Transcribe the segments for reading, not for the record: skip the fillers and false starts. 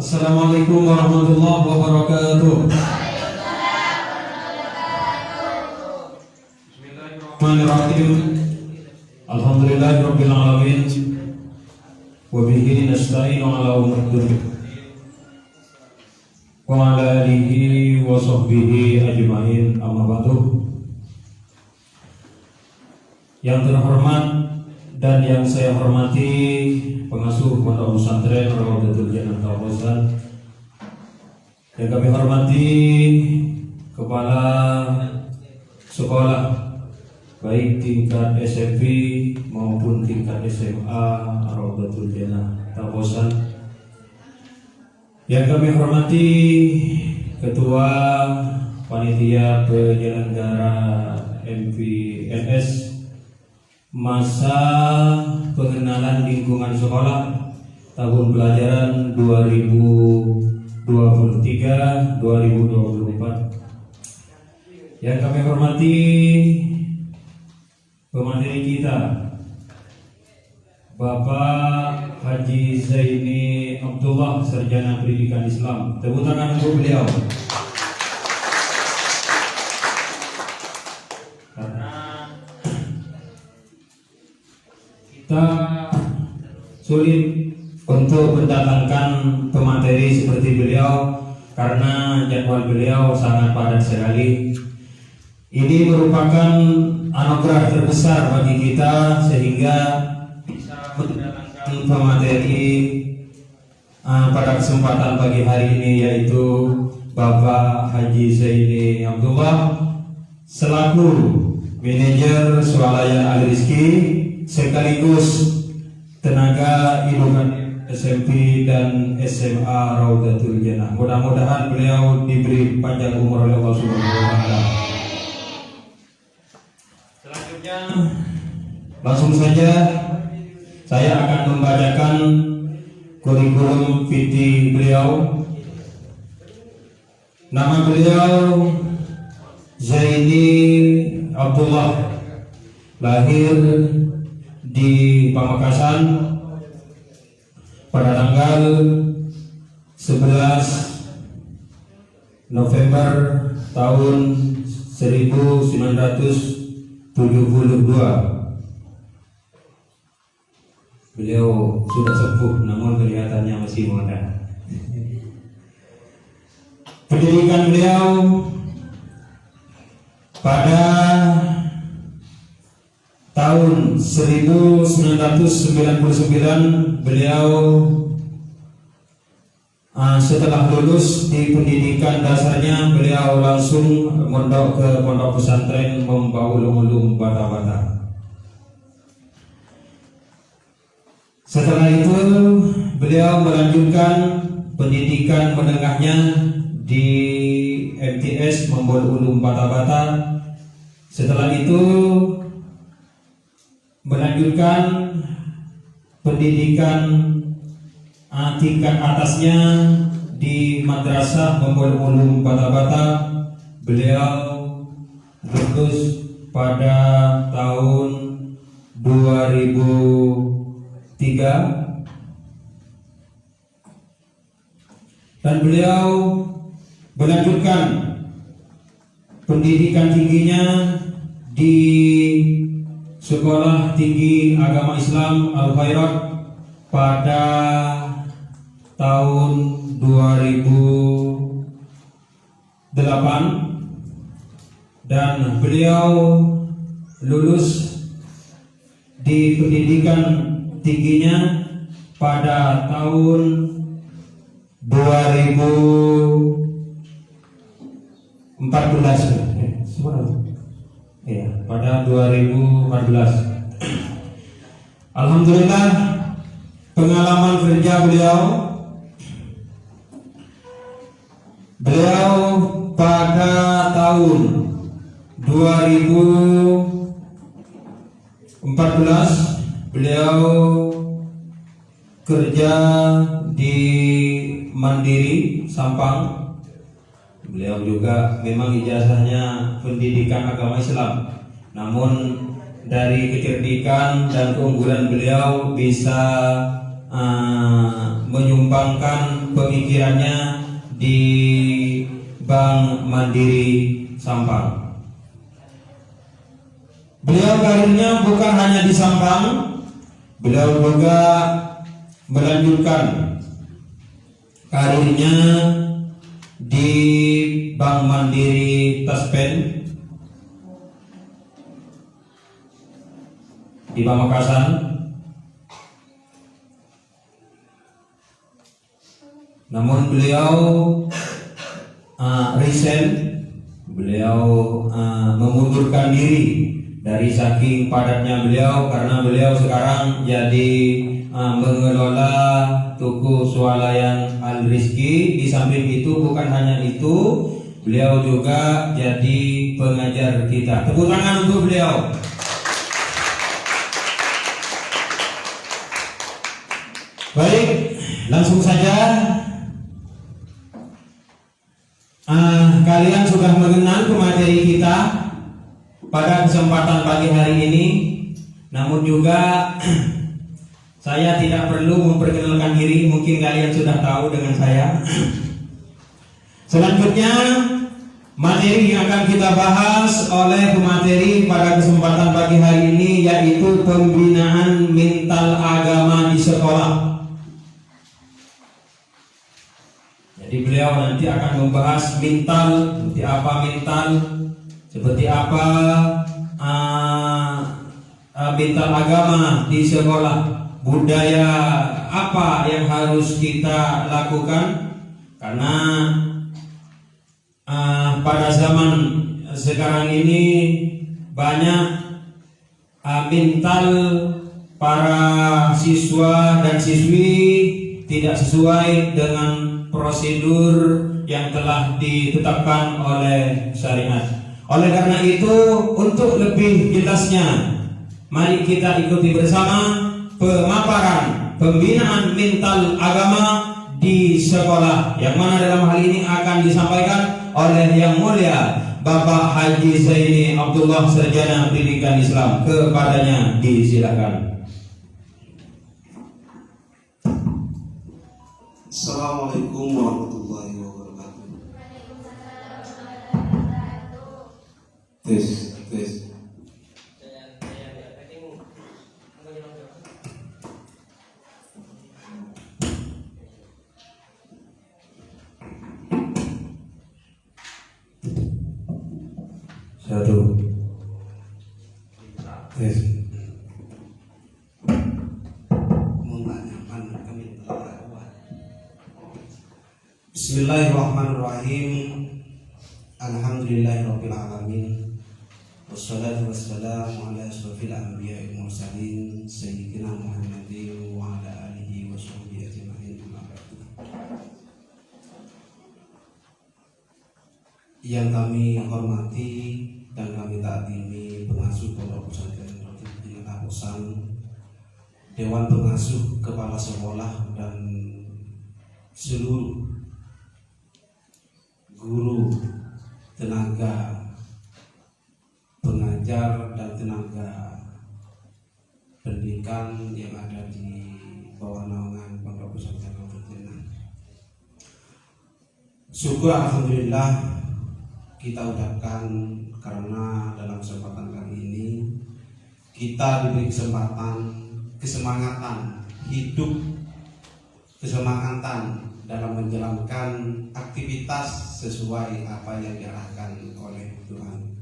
Assalamualaikum warahmatullahi wabarakatuh. Bismillahirrahmanirrahim. Alhamdulillahirabbil alamin. Wa bihi nasta'inu ala umuri dunya. Wa ala alihi wa sahbihi ajma'in. Amma ba'du. Yang terhormat dan yang saya hormati pengasuh Pondok Pesantren Rawdatul Janah Taufan, yang kami hormati kepala sekolah baik tingkat SMP maupun tingkat SMA Rawdatul Janah Taufan, yang kami hormati ketua panitia penyelenggara MPNS masa pengenalan lingkungan sekolah tahun pelajaran 2023-2024. Yang kami hormati pemateri kita, Bapak Haji Zaini Abdullah, Sarjana Pendidikan Islam. Tepuk tangan untuk beliau. Kita sulit untuk mendatangkan pemateri seperti beliau karena jadwal beliau sangat padat sekali. Ini merupakan anugerah terbesar bagi kita sehingga bisa mendatangkan pemateri pada kesempatan pagi hari ini, yaitu Bapak Haji Zaini Abdullah selaku manajer swalayan Al-Rizki sekaligus tenaga edukatif SMP dan SMA Rawdatul Janah. Mudah-mudahan beliau diberi panjang umur oleh Allah Subhanahu wa taala. Selanjutnya langsung saja saya akan membacakan kurikulum vitae beliau. Nama beliau Zaini Abdullah, lahir di Pamekasan pada tanggal 11 November tahun 1972. Beliau sudah sepuh namun kelihatannya masih muda. Pendidikan beliau pada tahun 1999 beliau setelah lulus di pendidikan dasarnya beliau langsung mondok ke Pondok Pesantren Membaul Ulum Bata-Bata. Setelah itu beliau melanjutkan pendidikan menengahnya di MTS Membaul Ulum Bata-Bata. Setelah itu melanjutkan pendidikan tingkat atasnya di Madrasah Membaul Ulum Bata-Bata. Beliau lulus pada tahun 2003 dan beliau melanjutkan pendidikan tingginya di Sekolah Tinggi Agama Islam Al-Khairat pada tahun 2008 dan beliau lulus di pendidikan tingginya pada tahun 2014. Ya, pada 2014. Alhamdulillah, pengalaman kerja beliau pada tahun 2014 beliau kerja di Mandiri Sampang. Beliau juga memang ijazahnya pendidikan agama Islam, namun dari kecerdikan dan keunggulan beliau bisa menyumbangkan pemikirannya di Bank Mandiri Sampang. Beliau karirnya bukan hanya di Sampang, beliau juga melanjutkan karirnya di Bank Mandiri Taspen di Pamekasan. Namun beliau resign, beliau mengundurkan diri dari saking padatnya beliau, karena beliau sekarang jadi mengelola toko swalayan Al Rizki. Di samping itu, bukan hanya itu, beliau juga jadi pengajar kita. Tepuk tangan untuk beliau. Baik, langsung saja. Kalian sudah mengenal pemateri kita pada kesempatan pagi hari ini. Namun juga saya tidak perlu memperkenalkan diri, mungkin kalian sudah tahu dengan saya. Selanjutnya, materi yang akan kita bahas oleh pemateri pada kesempatan pagi hari ini yaitu pembinaan mental agama di sekolah. Jadi beliau nanti akan membahas mental, seperti apa mental, seperti apa mental agama di sekolah, budaya apa yang harus kita lakukan, karena pada zaman sekarang ini banyak mental para siswa dan siswi tidak sesuai dengan prosedur yang telah ditetapkan oleh syariat. Oleh karena itu, untuk lebih jelasnya, mari kita ikuti bersama pemaparan pembinaan mental agama di sekolah, yang mana dalam hal ini akan disampaikan oleh Yang Mulia Bapak Haji Zaini Abdullah, Sarjana Pendidikan Islam. Kepadanya disilakan. Assalamualaikum warahmatullahi wabarakatuh. Tes. Satu. Tes. Bismillahirrahmanirrahim. Alhamdulillahirabbil alamin. Wassalatu wassalamu ala asyrofil anbiya'i wal mursalin sayyidina Muhammadin wa ala alihi wa sahbihi ajma'in. Yang kami hormati dan kami taatimi pengasuh Pondok Pesantren Rofiqul Hasan, Dewan Pengasuh, Kepala Sekolah, dan seluruh guru, tenaga pengajar, dan tenaga pendidikan yang ada di bawah naungan Pondok Pesantren Rofiqul. Syukur alhamdulillah kita ucapkan, karena dalam kesempatan kali ini kita diberi kesemangatan hidup, kesemangatan dalam menjalankan aktivitas sesuai apa yang diarahkan oleh Tuhan.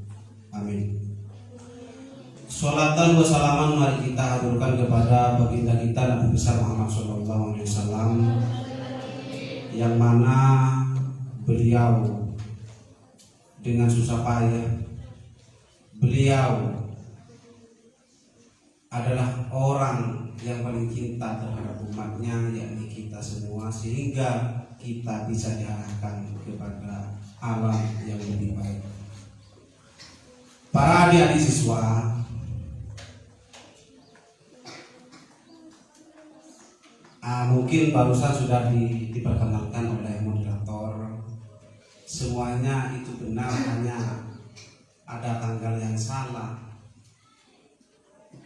Amin. Sholatan wa salaman mari kita haturkan kepada baginda kita Nabi besar Muhammad SAW, yang mana beliau dengan susah payah, beliau adalah orang yang paling cinta terhadap umatnya, yakni kita semua, sehingga kita bisa diarahkan kepada alam yang lebih baik. Para adik-adik siswa, mungkin barusan sudah diperkenalkan oleh moderator. Semuanya itu benar, hanya ada tanggal yang salah,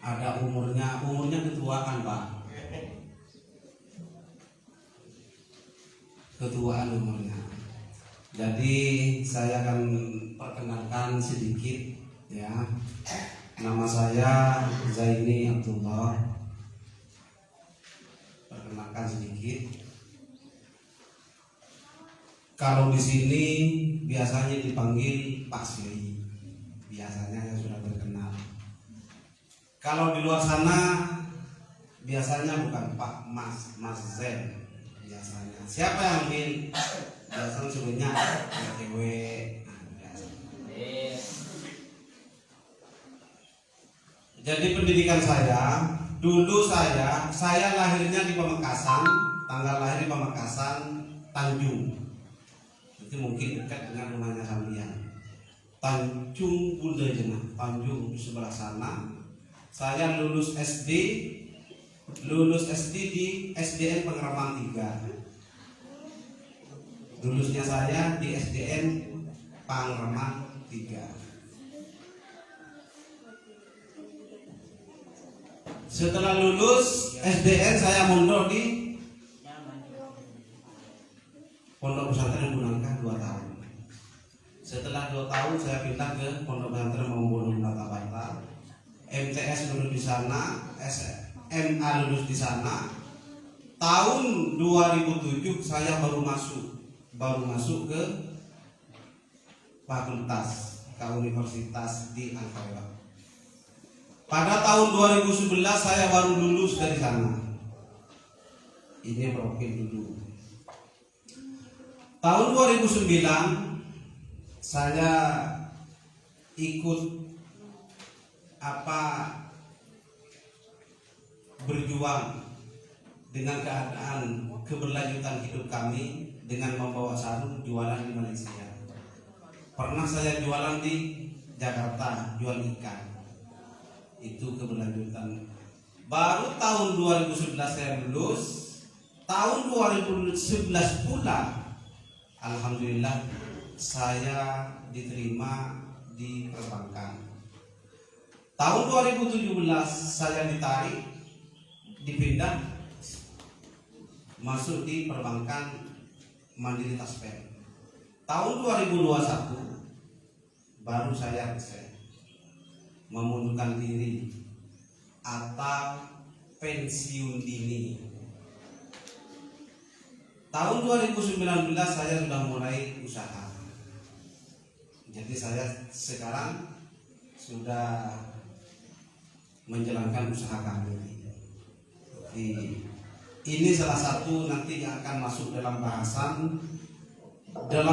ada umurnya ketuaan, Pak. ketuaan umurnya. Jadi saya akan perkenalkan sedikit ya. Nama saya Zaini Abdullah. Perkenalkan sedikit. Kalau di sini biasanya dipanggil Pak Sli. Biasanya yang sudah terkenal. Kalau di luar sana biasanya bukan Pak, Mas Zen biasanya. Siapa yang manggil? Biasanya sebenarnya cewek. Jadi pendidikan saya, dulu saya lahirnya di Pamekasan, tanggal lahir di Pamekasan, Tanjung. Itu mungkin dekat dengan rumahnya sampean. Tanjung Bunda Jenah, Tanjung di sebelah sana. Saya lulus SD di SDN Pengeraman 3. Lulusnya saya di SDN Pengeraman 3. Setelah lulus SDN saya mondok di Pondok Pesantren Bunangka 2 tahun. Setelah 2 tahun saya pindah ke Pondok Pesantren Maumulu Bata. MTS lulus di sana, SMA lulus di sana. Tahun 2007 saya baru masuk ke fakultas ke universitas di Ankara. Pada tahun 2011 saya baru lulus dari sana. Ini profil dulu. Tahun 2009 saya ikut berjuang dengan keadaan keberlanjutan hidup kami dengan membawa sarung jualan di Malaysia. Pernah saya jualan di Jakarta, jual ikan. Itu keberlanjutan. Baru tahun 2011 saya lulus. Tahun 2011 pula alhamdulillah saya diterima di perbankan. Tahun 2017 saya dipindah masuk di perbankan Mandiri Taspen. Tahun 2021 baru saya resign, mengundurkan diri atau pensiun dini. Tahun 2019 saya sudah mulai usaha. Jadi saya sekarang sudah menjalankan usaha kami. Ini salah satu nanti yang akan masuk dalam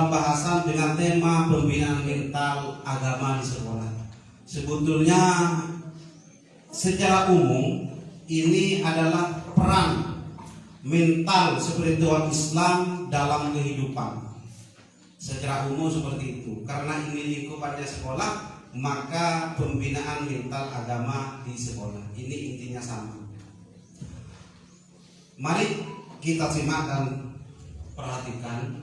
bahasan dengan tema pembinaan mental agama di sekolah. Sebetulnya secara umum ini adalah peran mental spiritual Islam dalam kehidupan. Secara umum seperti itu. Karena ini lingkupannya sekolah, maka pembinaan mental agama di sekolah. Ini intinya sama. Mari kita simak dan perhatikan.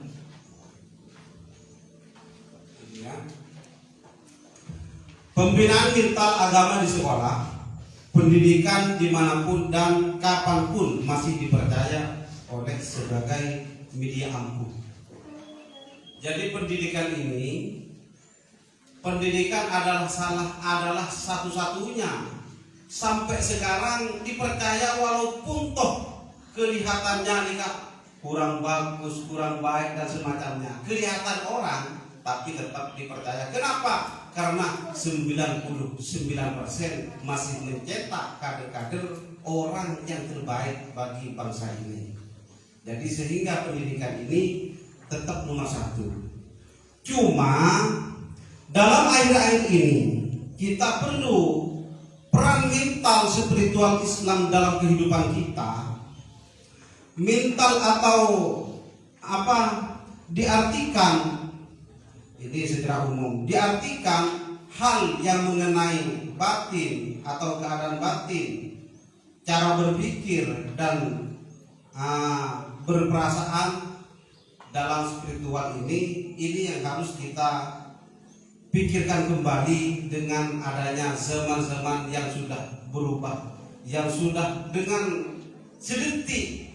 Ya. Pembinaan mental agama di sekolah, pendidikan dimanapun dan kapanpun masih dipercaya oleh sebagai media ampuh. Jadi pendidikan adalah satu-satunya sampai sekarang dipercaya, walaupun toh kelihatannya kurang bagus, kurang baik dan semacamnya, kelihatan orang, tapi tetap dipercaya. Kenapa? Karena 99% masih mencetak kader-kader orang yang terbaik bagi bangsa ini. Jadi sehingga pendidikan ini tetap nomor 1. Cuma dalam akhir-akhir ini kita perlu peran mental spiritual Islam dalam kehidupan kita. Mental atau diartikan ini secara umum, diartikan hal yang mengenai batin atau keadaan batin, cara berpikir dan berperasaan dalam spiritual ini yang harus kita pikirkan kembali dengan adanya zaman-zaman yang sudah berubah, yang sudah dengan sedetik,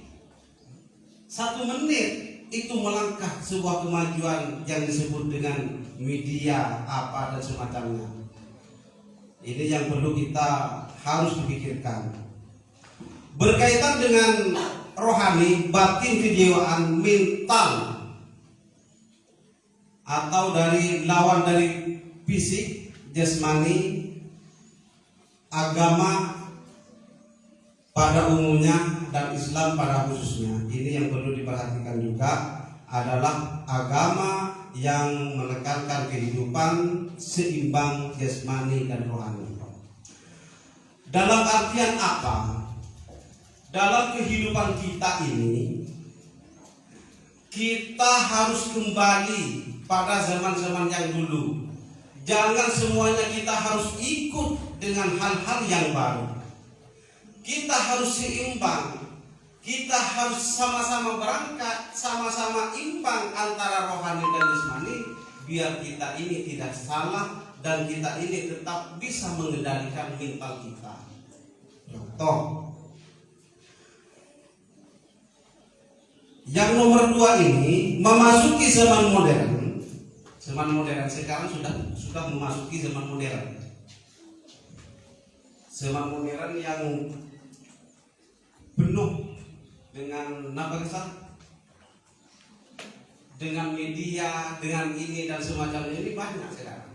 1 menit itu melangkah sebuah kemajuan yang disebut dengan media apa dan semacamnya. Ini yang perlu kita harus dipikirkan. Berkaitan dengan rohani, batin, kejiwaan, mental, atau dari lawan dari fisik, jasmani, agama pada umumnya dan Islam pada khususnya. Ini yang perlu diperhatikan juga adalah agama yang menekankan kehidupan seimbang jasmani dan rohani. Dalam artian apa? Dalam kehidupan kita ini, kita harus kembali pada zaman-zaman yang dulu. Jangan semuanya kita harus ikut dengan hal-hal yang baru. Kita harus seimbang. Kita harus sama-sama berangkat, sama-sama imbang antara rohani dan jasmani, biar kita ini tidak salah dan kita ini tetap bisa mengendalikan mental kita. Contoh, yang nomor 2 ini memasuki zaman modern. Zaman modern sekarang sudah memasuki zaman modern. Zaman modern yang penuh dengan dengan media, dengan ini dan semacamnya, ini banyak sekarang.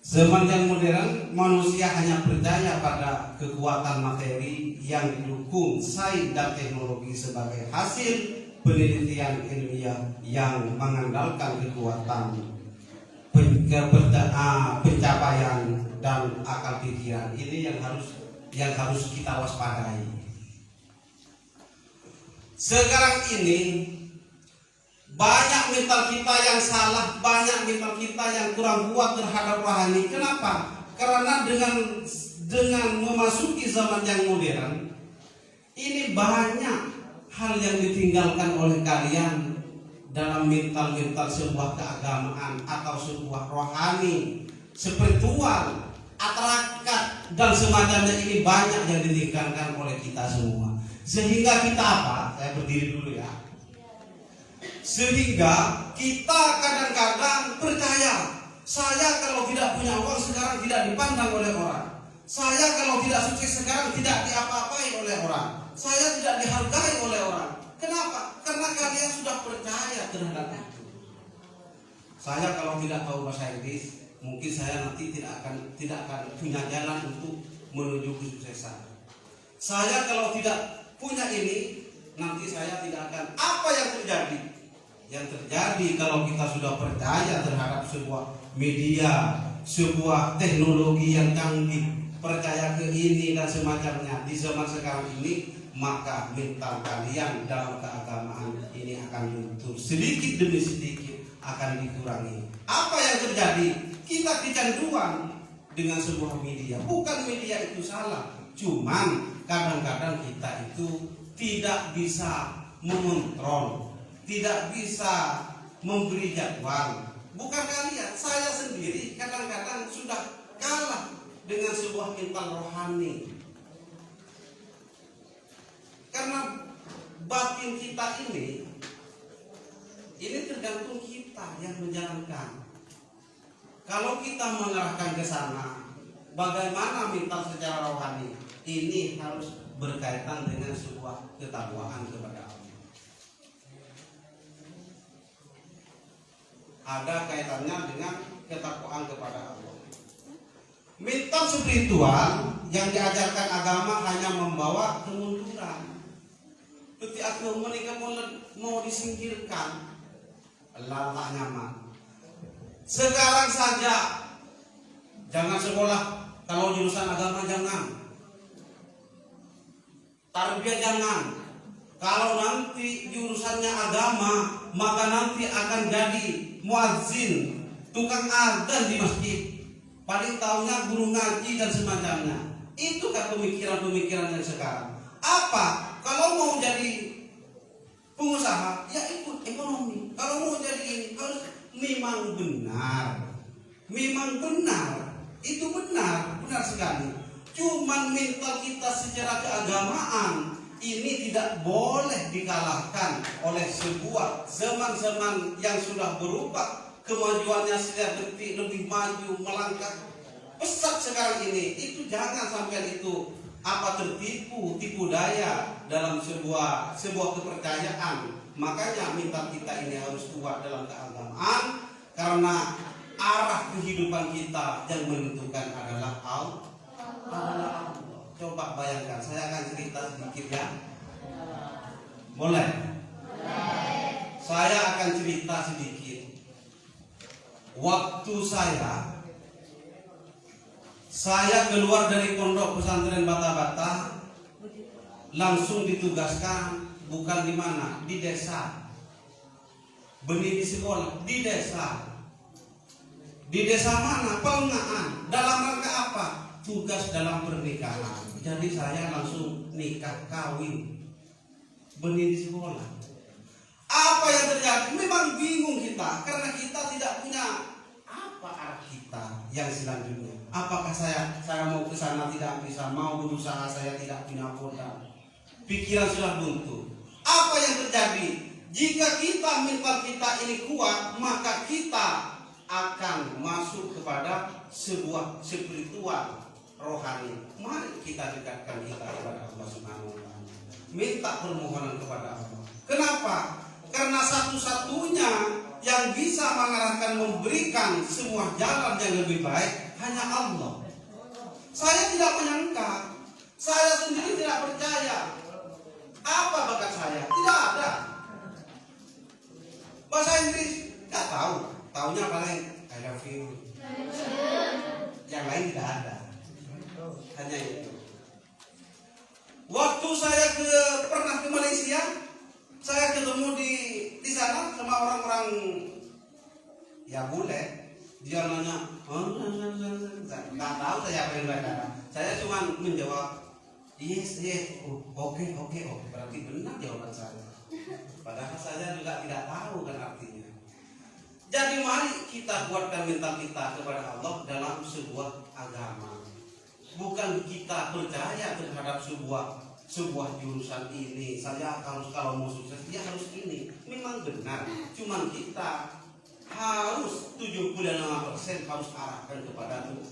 Zaman yang modern, manusia hanya percaya pada kekuatan materi yang didukung sains dan teknologi sebagai hasil penelitian ilmiah yang mengandalkan kekuatan pencapaian dan akal pikiran. Ini yang harus kita waspadai. Sekarang ini banyak mental kita yang salah, banyak mental kita yang kurang kuat terhadap rohani. Kenapa? Karena dengan memasuki zaman yang modern, ini banyak hal yang ditinggalkan oleh kalian dalam mental-mental sebuah keagamaan atau sebuah rohani, spiritual, atrakat dan semacamnya. Ini banyak yang ditinggalkan oleh kita semua. Sehingga kita apa? Saya berdiri dulu ya. Sehingga kita kadang-kadang percaya, saya kalau tidak punya uang sekarang tidak dipandang oleh orang. Saya kalau tidak sukses sekarang tidak diapa-apai oleh orang. Saya tidak dihargai oleh orang. Kenapa? Karena kalian sudah percaya terhadap itu. Saya kalau tidak tahu bahasa Inggris, mungkin saya nanti tidak akan punya jalan untuk menuju kesuksesan. Saya kalau tidak punya ini, nanti saya tidak akan. Apa yang terjadi? Yang terjadi kalau kita sudah percaya terhadap sebuah media, sebuah teknologi yang canggih, percaya ke ini dan semacamnya di zaman sekarang ini, maka mental kalian dalam keagamaan ini akan luntur. Sedikit demi sedikit akan dikurangi. Apa yang terjadi? Kita kecanduan dengan sebuah media. Bukan media itu salah, cuman kadang-kadang kita itu tidak bisa mengontrol, tidak bisa memberi jadwal. Bukan kalian, saya sendiri kadang-kadang sudah kalah dengan sebuah mental rohani. Karena batin kita ini tergantung kita yang menjalankan. Kalau kita mengarahkan ke sana, bagaimana mental secara rohani? Ini harus berkaitan dengan sebuah ketakwaan kepada Allah. Ada kaitannya dengan ketakwaan kepada Allah. Mental spiritual yang diajarkan agama hanya membawa kemunduran. Ketika agama mereka mau disingkirkan, Allah nyaman. Sekarang saja jangan sekolah kalau jurusan agama, jangan. Tarbiyah jangan. Kalau nanti jurusannya agama, maka nanti akan jadi muadzin, tukang adzan di masjid. Paling tahunya guru ngaji dan semacamnya. Itu kan pemikiran-pemikiran yang sekarang. Apa? Kalau mau jadi pengusaha, ya ikut ekonomi. Kalau mau jadi ini, harus memang benar. Memang benar. Itu benar sekali. Cuman mental kita secara keagamaan ini tidak boleh dikalahkan oleh sebuah zaman-zaman yang sudah berubah, kemajuannya setiap detik lebih maju, melangkah pesat sekarang ini. Itu jangan sampai itu tipu daya dalam sebuah kepercayaan. Makanya mental kita ini harus kuat dalam keagamaan, karena arah kehidupan kita yang menentukan adalah Allah. Coba bayangkan, saya akan cerita sedikit ya. Boleh? Saya akan cerita sedikit. Waktu saya keluar dari pondok pesantren Bata-Bata, langsung ditugaskan bukan di mana, di desa. Benih di sekolah, di desa. Di desa mana? Pengaan. Dalam rangka apa? Tugas dalam pernikahan. Jadi saya langsung nikah kawin. Benih di sekolah. Apa yang terjadi? Memang bingung kita, karena kita tidak punya apa arah kita yang selanjutnya. Apakah saya mau ke sana tidak bisa, mau berusaha saya tidak punya modal. Pikiran sudah buntu. Apa yang terjadi? Jika mental kita ini kuat, maka kita akan masuk kepada sebuah spiritual rohani. Mari kita dekatkan kita kepada Allah Subhanahu wa taala. Minta permohonan kepada Allah. Kenapa? Karena satu-satunya yang bisa mengarahkan, memberikan semua jalan yang lebih baik hanya Allah. Saya tidak menyangka, saya sendiri tidak percaya. Apa bakat saya? Tidak ada. Bahasa Inggris nggak tahu. Taunya paling I love you. Yang lain tidak ada. Hanya itu. Waktu saya pernah ke Malaysia, saya ketemu di sana sama orang-orang ya bule. Dia nanya, nggak tahu saya apa yang mereka. Saya cuma menjawab yes, oke. Berarti benar jawaban saya. Padahal saya juga tidak tahu kan artinya. Jadi mari kita kuatkan mental kita kepada Allah dalam sebuah agama. Bukan kita percaya terhadap sebuah jurusan ini. Saya harus, kalau mau sukses dia harus ini. Memang benar. Cuman kita harus 75% harus arahkan kepada itu.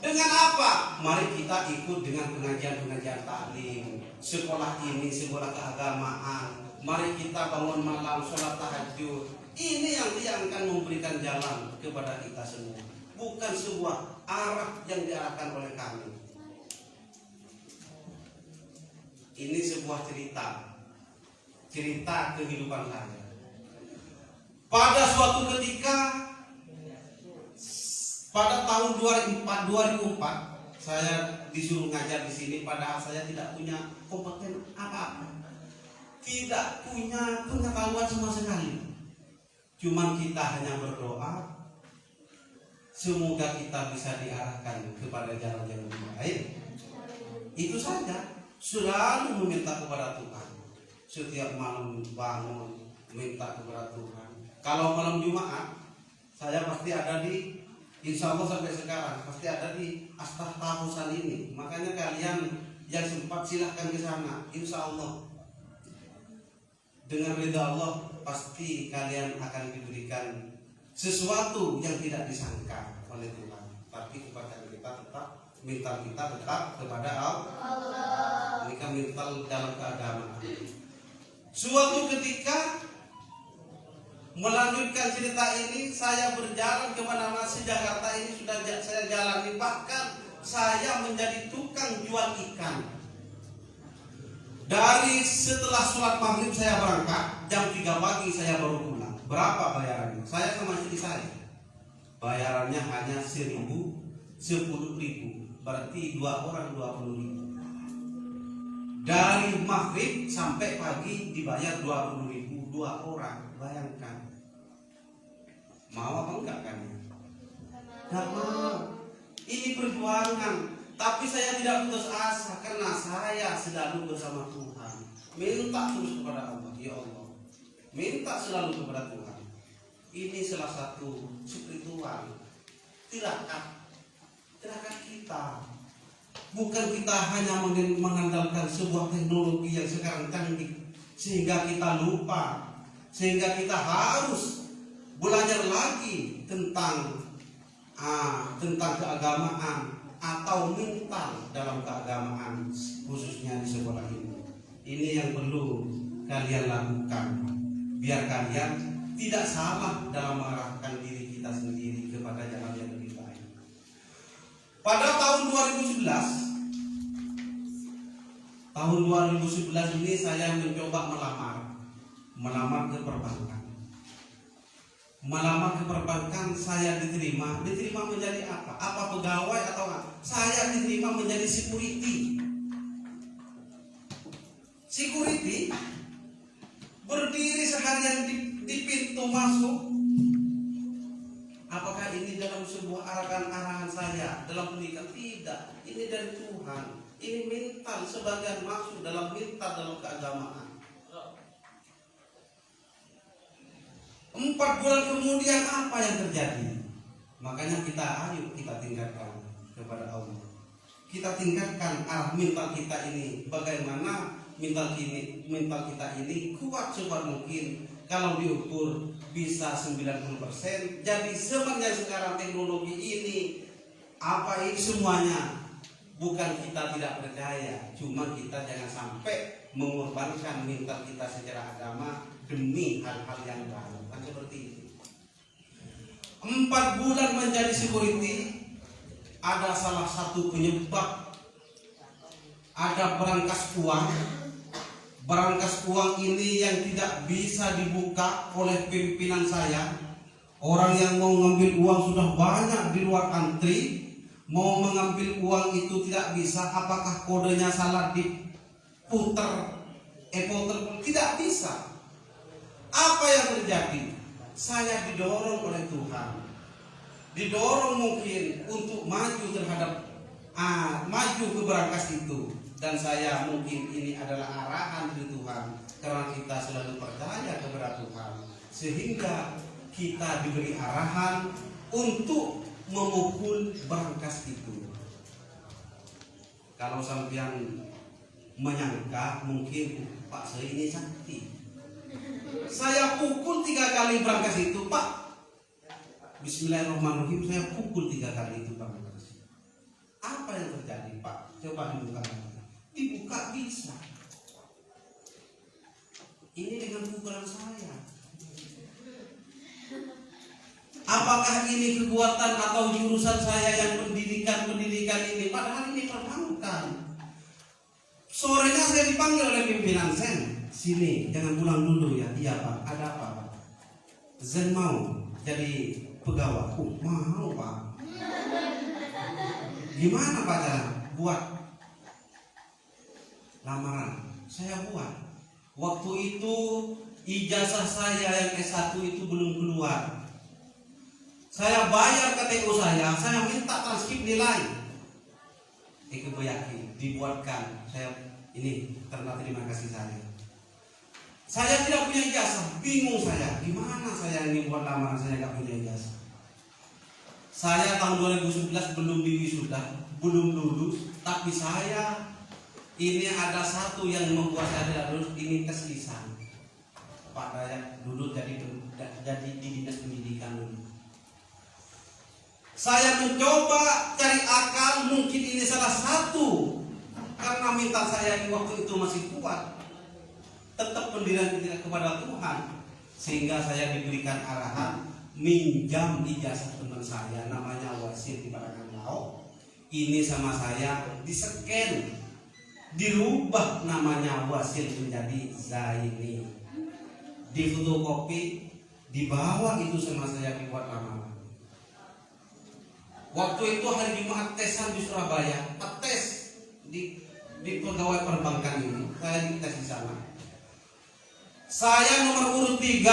Dengan apa? Mari kita ikut dengan pengajian-pengajian taklim, sekolah ini, sekolah keagamaan. Mari kita bangun malam, sholat tahajud. Ini yang akan memberikan jalan kepada kita semua. Bukan sebuah arah yang diarahkan oleh kami. Ini sebuah cerita kehidupan saya. Pada suatu ketika, pada tahun 2004, saya disuruh ngajar di sini. Padahal saya tidak punya kompeten apa-apa, tidak punya pengetahuan sama sekali. Cuman kita hanya berdoa, semoga kita bisa diarahkan kepada jalan yang lebih baik. Itu saja. Selalu meminta kepada Tuhan. Setiap malam bangun minta kepada Tuhan. Kalau malam Jumat, saya pasti ada di, insya Allah sampai sekarang pasti ada di Astaghfirullahaladzim ini. Makanya kalian yang sempat silahkan ke sana. Insya Allah dengan ridha Allah pasti kalian akan diberikan sesuatu yang tidak disangka oleh Tuhan. Tapi kepada kita tetap, mental kita tetap kepada Allah. Ini kan mental dalam keagamaan. Suatu ketika, melanjutkan cerita ini, saya berjalan kemana-mana. Jakarta ini sudah saya jalani. Bahkan saya menjadi tukang jual ikan. Dari setelah sholat maghrib saya berangkat, jam 3 pagi saya baru pulang. Berapa bayarannya? Saya sama istri saya. Bayarannya hanya 10.000, 10.000. Berarti 2 orang 20.000. Dari maghrib sampai pagi dibayar 20.000, 2 orang. Bayangkan. Mau apa enggak kan? Enggak mau. Ini perjuangan. Tapi saya tidak putus asa karena saya selalu bersama Tuhan. Minta terus kepada Allah, ya Allah. Minta selalu kepada Tuhan. Ini salah satu spiritual tirakat kita Bukan kita hanya mengandalkan sebuah teknologi yang sekarang canggih sehingga kita lupa, sehingga kita harus belajar lagi tentang keagamaan atau mental dalam keagamaan, khususnya di sekolah ini. Ini yang perlu kalian lakukan biar kalian tidak salah dalam mengarahkan diri kita sendiri kepada jalan yang lebih baik. Pada tahun 2011 ini saya mencoba melamar ke perbankan. Melamar ke perbankan, saya diterima menjadi apa? Apa pegawai atau apa? Saya diterima menjadi security. Security berdiri seharian di pintu masuk. Apakah ini dalam sebuah arahan saya dalam pendidikan? Tidak. Ini dari Tuhan. Ini mental, sebagian masuk dalam mental dalam keagamaan. 4 bulan kemudian apa yang terjadi? Makanya ayo kita tingkatkan kepada Allah. Kita tingkatkan arah mental kita ini. Bagaimana mental kita ini kuat sekuat mungkin. Kalau diukur bisa 90%. Jadi sebenarnya sekarang teknologi ini ini semuanya bukan kita tidak percaya, cuma kita jangan sampai mengorbankan mental kita secara agama demi hal-hal yang baru. Kan seperti itu. 4 bulan menjadi security, ada salah satu penyebab, ada berangkas uang. Berangkas uang ini yang tidak bisa dibuka oleh pimpinan saya. Orang yang mau ngambil uang sudah banyak di luar antri, mau mengambil uang itu tidak bisa. Apakah kodenya salah diputar? Tidak bisa. Apa yang terjadi? Saya didorong oleh Tuhan, didorong mungkin untuk maju terhadap maju ke berangkas itu. Dan saya mungkin ini adalah arahan dari Tuhan, karena kita selalu percaya kepada Tuhan, sehingga kita diberi arahan untuk memukul berangkas itu. Kalau sampean menyangka mungkin Pak saya ini sakti, saya pukul 3 kali berangkas itu, Pak. Bismillahirrahmanirrahim, saya pukul 3 kali itu berangkas. Apa yang terjadi, Pak? Coba dibuka. Dibuka bisa. Ini dengan pukulan saya. Apakah ini kekuatan atau jurusan saya yang pendidikan ini? Padahal ini perbankan. Sorenya saya dipanggil oleh pimpinan Zen. Sini, jangan pulang dulu ya. Iya Pak, ada apa Pak? Zen mau jadi pegawai. Mau Pak. Gimana Pak cara? Buat lamaran. Saya buat. Waktu itu ijazah saya yang S1 itu belum keluar. Saya bayar KTU saya minta transkrip nilai. Kebayaki dibuatkan. Saya ini terima kasih saya. Saya tidak punya ijazah, bingung saya. Gimana saya ini buat lamaran saya nggak punya ijazah? Saya tahun 2011 belum diwisuda, belum lulus, tapi saya ini ada satu yang membuat saya tidak lulus, ini tes lisan. Pak Dayak dulu jadi di dinas pendidikan dulu. Saya mencoba cari akal, mungkin ini salah satu karena mental saya di waktu itu masih kuat, tetap pendirian kepada Tuhan, sehingga saya diberikan arahan minjam ijazah teman saya namanya Wasil di Barangan Lauk. Ini sama saya di-scan, dirubah namanya Wasil menjadi Zaini, difotokopi, dibawa itu sama saya dibuat lamaran. Waktu itu hari Jumat tesan di Surabaya, tes di pegawai perbankan ini, saya dites di sana. Saya nomor urut 3,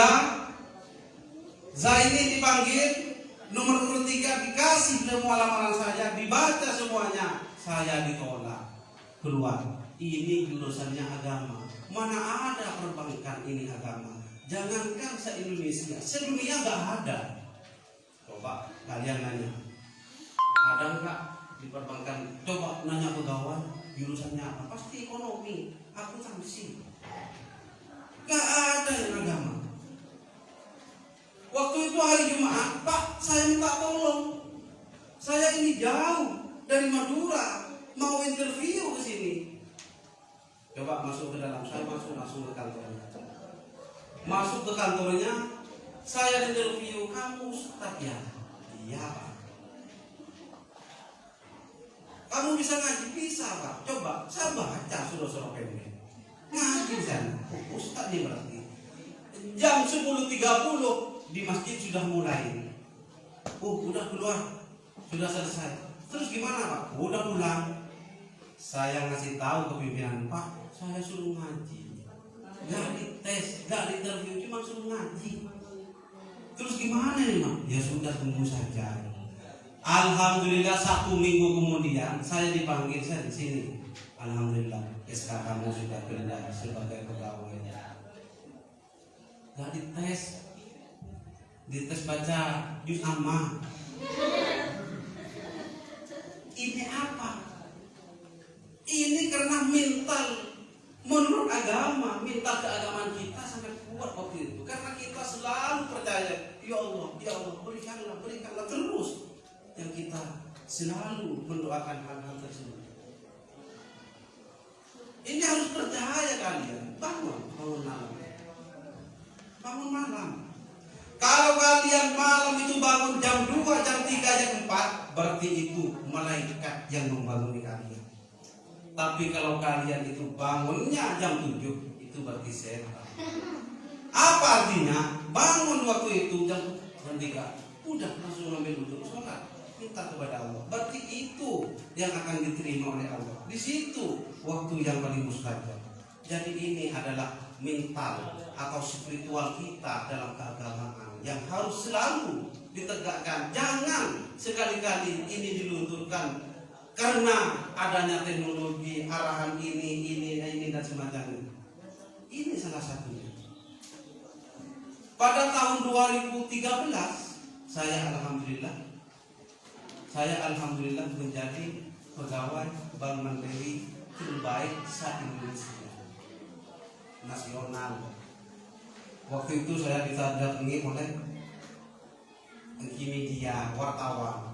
Zaini dipanggil, nomor urut 3 dikasih semua lamaran saya, dibaca semuanya, saya ditolak, keluar. Ini jurusannya agama, mana ada perbankan ini agama? Jangankan se-Indonesia, sedunia nggak ada. Coba kalian nanya, ada nggak di perbankan? Coba nanya pegawai jurusannya apa? Pasti ekonomi, akuntansi. Gak ada yang agama. Waktu itu hari Jumat, Pak, saya minta tolong. Saya ini jauh dari Madura, mau interview ke sini. Coba masuk ke dalam, saya masuk langsung ke kantornya. Masuk ke kantornya, saya interview, kamu Ustaz ya? Iya Pak. Kamu bisa ngaji? Bisa Pak. Coba, saya baca surah-surah pendek. Ngaji sana, Ustaz nih berarti. Jam 10.30 di masjid sudah mulai. Oh, udah keluar, sudah selesai. Terus gimana Pak? Udah pulang. Saya ngasih tahu ke pimpinan, Pak, saya suruh ngaji. Gak dites, gak diinterview, cuma suruh ngaji. Terus gimana nih Pak? Ya sudah, tunggu saja. Alhamdulillah 1 minggu kemudian saya dipanggil, saya di sini. Alhamdulillah, SK kamu sudah kerja sebagai pegawai. Gak dites, dites baca juz amma. Ini apa? Ini karena mental, menurut agama, mental keagamaan kita sampai kuat waktu itu. Karena kita selalu percaya, ya Allah, berikanlah terus. Yang kita selalu mendoakan hal-hal tersebut. Ini harus percaya kalian. Bangun malam. Kalau kalian malam itu bangun jam 2, jam 3, jam 4, berarti itu malaikat yang membangun kalian. Tapi kalau kalian itu bangunnya jam 7, itu berarti setan. Apa artinya? Bangun waktu itu jam 3, udah langsung ambil wudhu, sholat, minta kepada Allah. Berarti itu yang akan diterima oleh Allah. Di situ waktu yang paling mustajab. Jadi ini adalah mental atau spiritual kita dalam keagamaan yang harus selalu ditegakkan. Jangan sekali-kali ini dilunturkan karena adanya teknologi, arahan ini dan semacamnya. Ini salah satunya. Pada tahun 2013 saya alhamdulillah menjadi pegawai Bank Mandiri terbaik se-Indonesia nasional. Waktu itu saya didatangi oleh media, wartawan.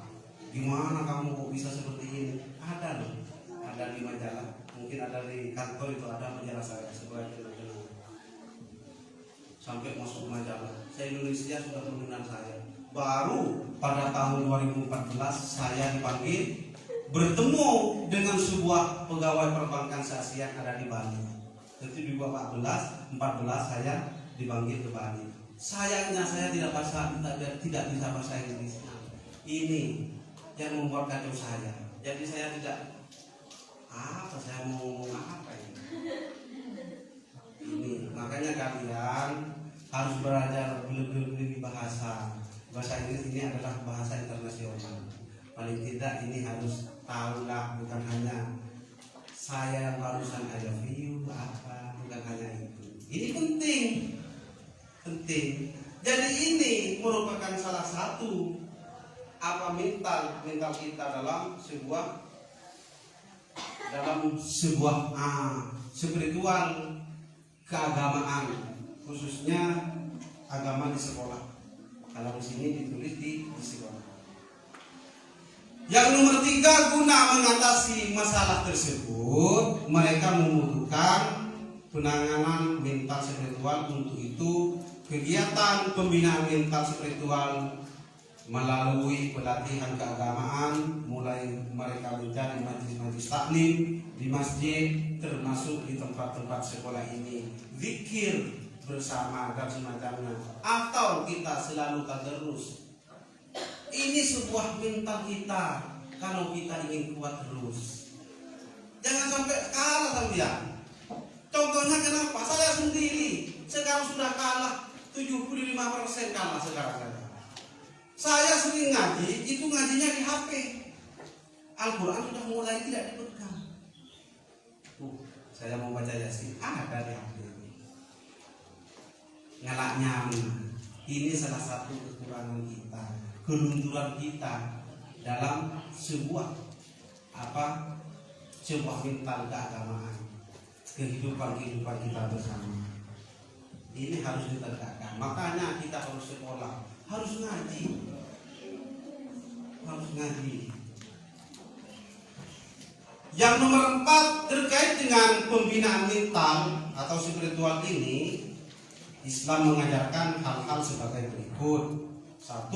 Gimana kamu kok bisa seperti ini? Ada loh, ada di majalah. Mungkin ada di kantor itu ada majalah saya sebagai majalah. Sampai masuk majalah. Se-Indonesia sudah mengenal saya. Baru pada tahun 2014 saya dipanggil bertemu dengan sebuah pegawai perbankan se-Asia yang ada di Bali. Itu di 14 saya dipanggil ke Bali. Sayangnya saya tidak bisa bahasa Inggris. Ini yang membuat kacau saya. Jadi saya tidak saya mau ngomong apa ini. Ini makanya kalian harus belajar lebih bahasa. Bahasa Inggris ini adalah bahasa internasional. Paling tidak ini harus tahulah, bukan hanya saya barusan I love you apa, bukan hanya itu. Ini penting. Jadi ini merupakan salah satu mental kita dalam sebuah spiritual keagamaan, khususnya agama di sekolah. Kalau di sini ditulis di sekolah. Yang nomor 3, guna mengatasi masalah tersebut, mereka membutuhkan penanganan mental spiritual. Untuk itu, kegiatan pembinaan mental spiritual melalui pelatihan keagamaan, mulai mereka mencari majelis taklim di masjid, termasuk di tempat-tempat sekolah ini, zikir bersama dan semacamnya, atau kita selalu tadarus. Ini sebuah mental kita kalau kita ingin kuat terus. Jangan sampai kalah kalian. Contohnya kenapa? Saya sendiri sekarang sudah kalah 75% kalah sekarang. Saya sering ngaji, itu ngajinya di HP. Al-Quran sudah mulai tidak dipegang. Saya mau baca Yasin, ada di HP. Ngelak nyaman. Ini salah satu kekurangan kita, kelunturan kita dalam sebuah sebuah mental keagamaan, kehidupan kita bersama. Ini harus ditegakkan. Makanya kita harus sekolah, harus ngaji. Yang nomor 4 terkait dengan pembinaan mental atau spiritual ini, Islam mengajarkan hal-hal sebagai berikut. 1.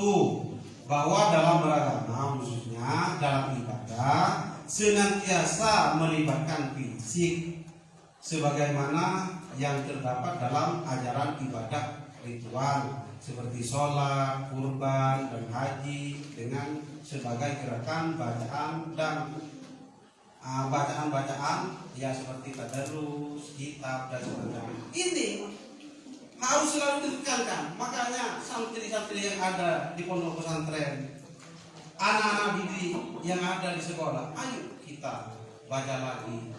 Bahwa dalam beragama, khususnya dalam ibadah, senantiasa melibatkan fisik sebagaimana yang terdapat dalam ajaran ibadah ritual seperti sholat, kurban, dan haji dengan sebagai gerakan bacaan dan bacaan-bacaan ya seperti tadarus, kitab dan sebagainya. Ini harus selalu ditekankan. Makanya santri-santri yang ada di pondok pesantren, anak-anak didik yang ada di sekolah, ayo kita baca lagi.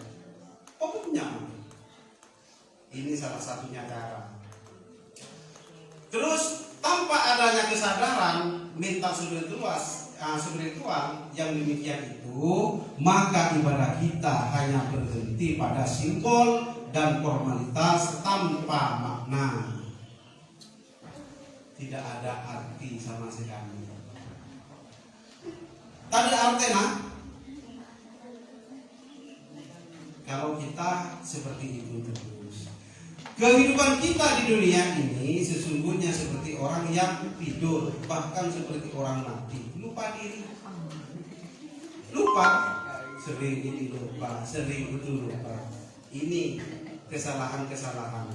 Pokoknya ini salah satunya cara. Terus tanpa adanya kesadaran mental spiritual yang demikian itu, maka ibadah kita hanya berhenti pada simbol dan formalitas tanpa makna. Tidak ada arti sama sekali. Tadi artinya kalau kita seperti itu terus, kehidupan kita di dunia ini sesungguhnya seperti orang yang tidur, bahkan seperti orang mati, lupa diri, sering ini lupa, sering itu lupa. Ini kesalahan-kesalahan.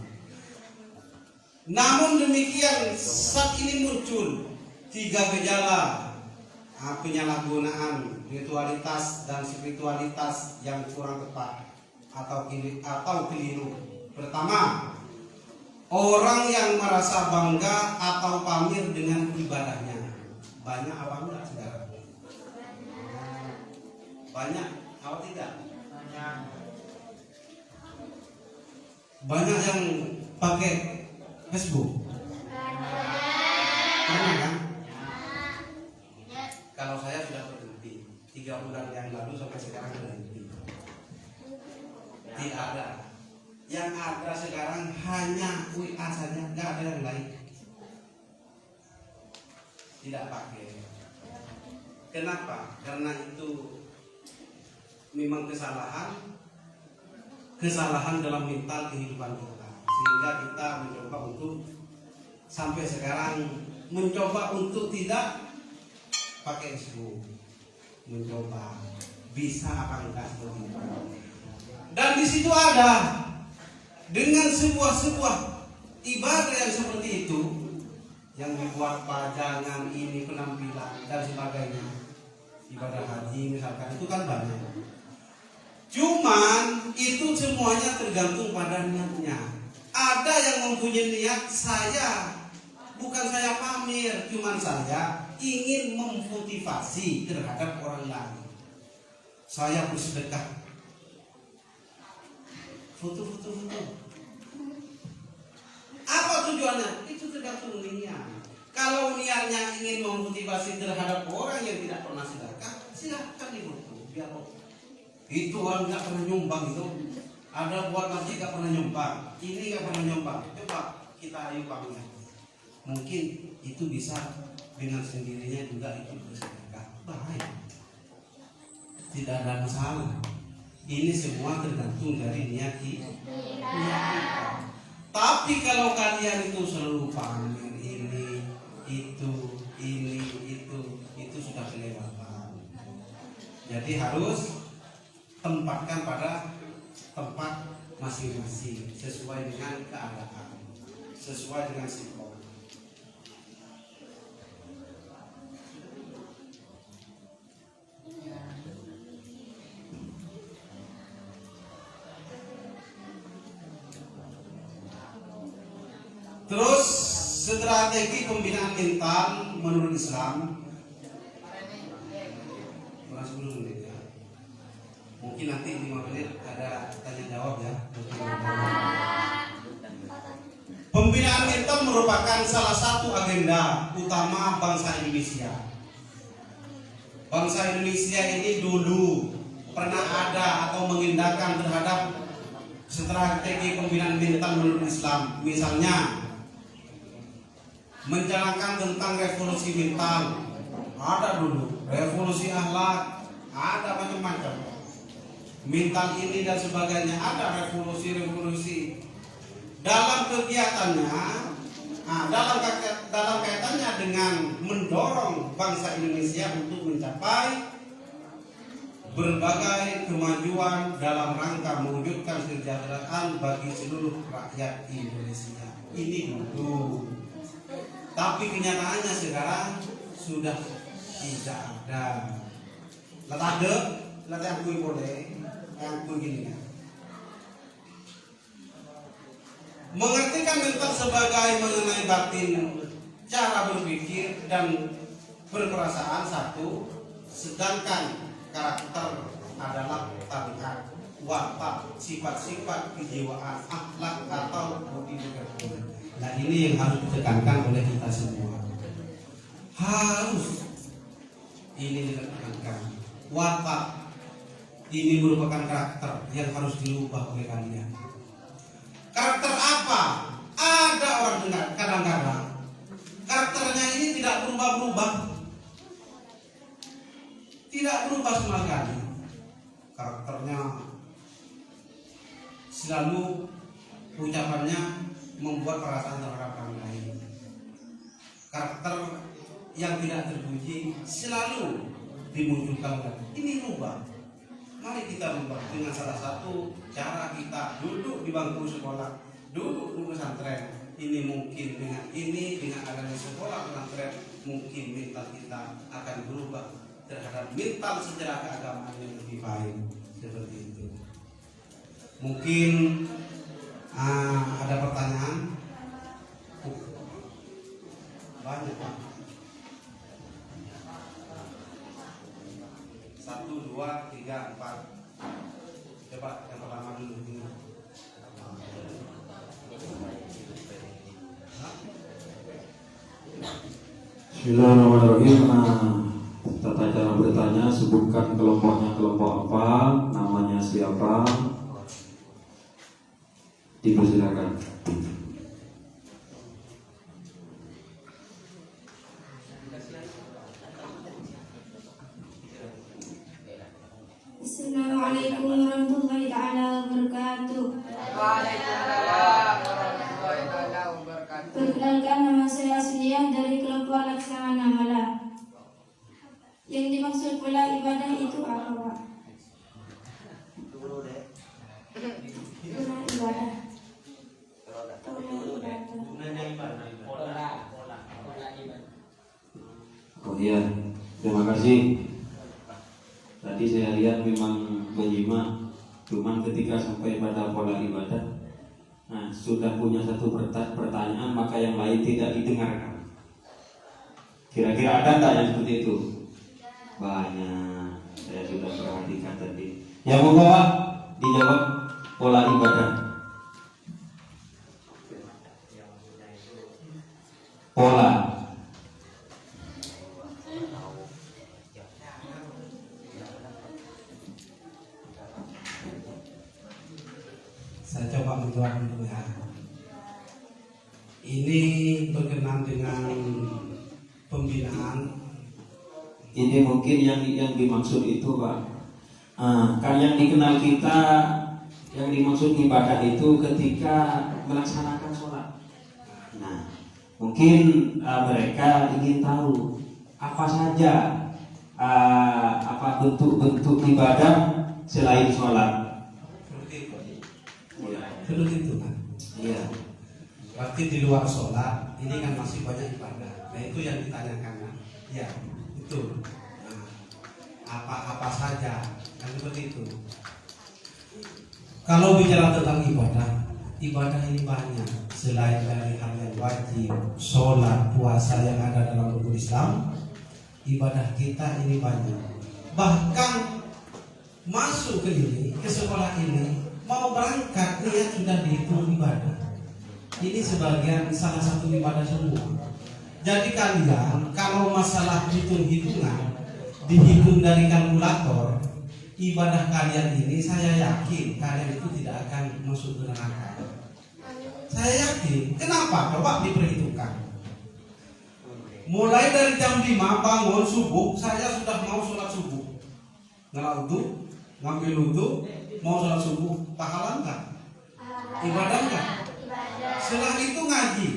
Namun demikian saat ini muncul 3 gejala penyalahgunaan ritualitas dan spiritualitas yang kurang tepat atau keliru. Pertama, orang yang merasa bangga atau pamer dengan ibadahnya. Banyak apa enggak saudara? Banyak atau tidak? Banyak yang pakai Facebook. Pernah kan? Kalau saya sudah berhenti 3 bulan yang lalu sampai sekarang berhenti. Tidak ada. Yang ada sekarang hanya WA saja, nggak ada yang lain. Tidak pakai. Kenapa? Karena itu memang kesalahan dalam mental kehidupan kita, sehingga kita mencoba untuk sampai sekarang mencoba untuk tidak pakai Facebook, mencoba bisa apa enggak seperti itu. Dan di situ ada dengan sebuah ibadah yang seperti itu, yang dibuat pajangan ini, penampilan dan sebagainya. Ibadah haji misalkan itu kan banyak. Cuman itu semuanya tergantung pada niatnya. Ada yang mempunyai niat, bukan saya pamer, cuman saya ingin memotivasi terhadap orang lain. Saya bersedekah, foto. Apa tujuannya? Itu tergantung niat. Kalau niatnya ingin memotivasi terhadap orang yang tidak pernah sedekah, silahkan difoto. Biar itu orang nggak pernah nyumbang itu. Ada buat masjid nggak pernah nyumbang, ini nggak pernah nyumbang. Coba kita ayo pamer. Mungkin itu bisa dengan sendirinya juga itu bersedekah. Baik, tidak ada masalah. Ini semua tergantung dari niat kita. Tapi kalau kalian itu selalu pamer itu sudah kelewatan. Jadi harus tempatkan pada tempat masing-masing sesuai dengan keadaan, sesuai dengan sikap. Terus strategi pembinaan mental menurut Islam. Kurang 10 menit ya. Mungkin nanti 5 menit ada tanya jawab ya. Pembinaan mental merupakan salah satu agenda utama bangsa Indonesia. Bangsa Indonesia ini dulu pernah ada atau mengindahkan terhadap strategi pembinaan mental menurut Islam. Misalnya menjalankan tentang revolusi mental, ada dulu revolusi akhlak, ada macam-macam mental ini dan sebagainya, ada revolusi dalam kegiatannya. Dalam kaitannya dengan mendorong bangsa Indonesia untuk mencapai berbagai kemajuan dalam rangka mewujudkan kesejahteraan bagi seluruh rakyat Indonesia. Ini dulu. Tapi kenyataannya sekarang sudah tidak ada. Lihat yang kui boleh, yang kui gini kan. Mengertikan mental sebagai mengenai batin, cara berpikir dan berperasaan satu, sedangkan karakter adalah tangkat, watak, sifat-sifat kejiwaan, akhlak atau budi pekerti. Nah ini yang harus ditekankan oleh kita semua. Harus ini ditekankan. Watak ini merupakan karakter yang harus dirubah oleh kalian. Karakter apa? Ada orang dengar kadang-kadang karakternya ini tidak berubah-berubah, tidak berubah sama sekali. Karakternya selalu ucapannya membuat perasaan terhadap orang lain. Karakter yang tidak terpuji selalu dimunculkan lagi. Ini rubah. Mari kita rubah dengan salah satu cara kita duduk di bangku sekolah, duduk di pesantren. Ini mungkin dengan adanya sekolah pesantren, mungkin mental kita akan berubah terhadap mental secara keagamaan yang lebih baik. Seperti itu. Mungkin ada pertanyaan? Banyak Pak. 1, 2, 3, 4. Coba yang pertama dulu. Bismillahirrahmanirrahim. Tata cara bertanya, sebutkan kelompoknya kelompok apa, namanya siapa. Dipersilakan. Assalamualaikum warahmatullahi taala wabarakatuh. Waalaikumsalam warahmatullahi taala wabarakatuh. Perkenalkan, nama saya Asliah dari kelompok Laksana Mala. Yang dimaksud pola ibadah itu apa, Pak? Pola ibadah. Oh iya, terima kasih. Tadi saya lihat memang menyimak, cuman ketika sampai pada pola ibadah, nah sudah punya satu pertanyaan, maka yang lain tidak didengarkan. Kira-kira ada tak yang seperti itu? Banyak, saya sudah perhatikan tadi. Yang mau Pak dijawab pola ibadah. Pola. Saya coba menjawab dulu ya. Ini berkenaan dengan pembinaan. Ini mungkin yang dimaksud itu Pak. Kan yang dikenal kita, yang dimaksud ibadah itu ketika melaksanakan sholat. Nah, mungkin mereka ingin tahu apa saja apa bentuk-bentuk ibadah selain sholat. Seperti itu kan. Iya. Berarti di luar sholat ini kan masih banyak ibadah. Nah itu yang ditanyakan kan. Ya betul. Nah, apa saja kan seperti itu. Kalau bicara tentang ibadah ini banyak. Selain dari hal yang wajib, sholat, puasa yang ada dalam rukun Islam, ibadah kita ini banyak. Bahkan masuk ke sekolah ini, mau berangkat niat sudah dihitung ibadah. Ini sebagian salah satu ibadah semua. Jadi kalian kalau masalah hitung-hitungan dihitung dari kalkulator, ibadah kalian ini saya yakin kalian itu tidak akan masuk ke neraka. Saya yakin. Kenapa? Coba diperhitungkan. Mulai dari jam 5 bangun subuh, saya sudah mau sholat subuh. Ngambil wudu, mau sholat subuh, pahala enggak? Ibadah enggak? Setelah itu ngaji.